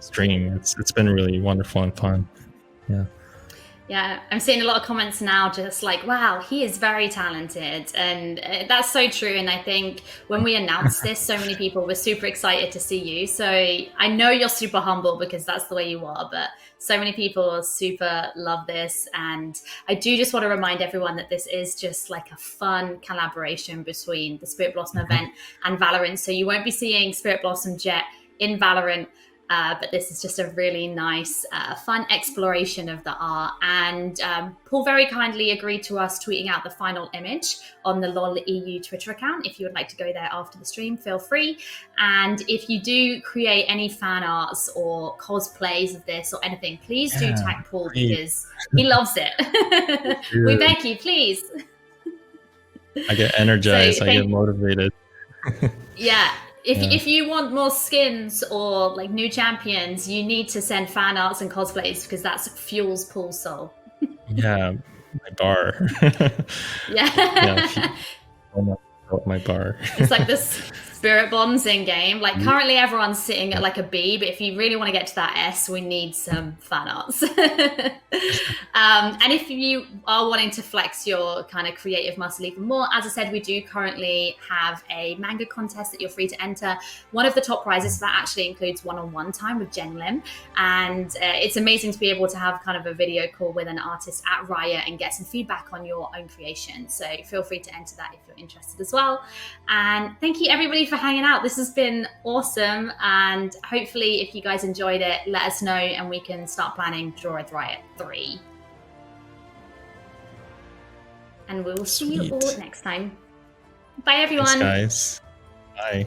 stream. It's been really wonderful and fun. Yeah, I'm seeing a lot of comments now just like, wow, he is very talented. And that's so true. And I think when we announced this, so many people were super excited to see you. So I know you're super humble, because that's the way you are, but so many people super love this. And I do just want to remind everyone that this is just like a fun collaboration between the Spirit Blossom event and Valorant. So you won't be seeing Spirit Blossom Jett in Valorant, but this is just a really nice, fun exploration of the art. And Paul very kindly agreed to us tweeting out the final image on the LOL EU Twitter account. If you would like to go there after the stream, feel free. And if you do create any fan arts or cosplays of this or anything, please do tag Paul, because he loves it. We beg you, please. I get energized. I get motivated. Yeah. If you want more skins or like new champions, you need to send fan arts and cosplays, because that fuels Paul's soul. Yeah, my bar. My bar. It's like this spirit bombs in game. Like currently everyone's sitting at like a B, but if you really want to get to that S, we need some fan arts. And if you are wanting to flex your kind of creative muscle even more, as I said, we do currently have a manga contest that you're free to enter. One of the top prizes for that actually includes one-on-one time with Jen Lim. And it's amazing to be able to have kind of a video call with an artist at Riot and get some feedback on your own creation. So feel free to enter that if you're interested as well. And thank you everybody for hanging out. This has been awesome, and hopefully if you guys enjoyed it, let us know and we can start planning Draw with Riot 3. And we will see you all next time. Bye everyone. Thanks, guys. Bye.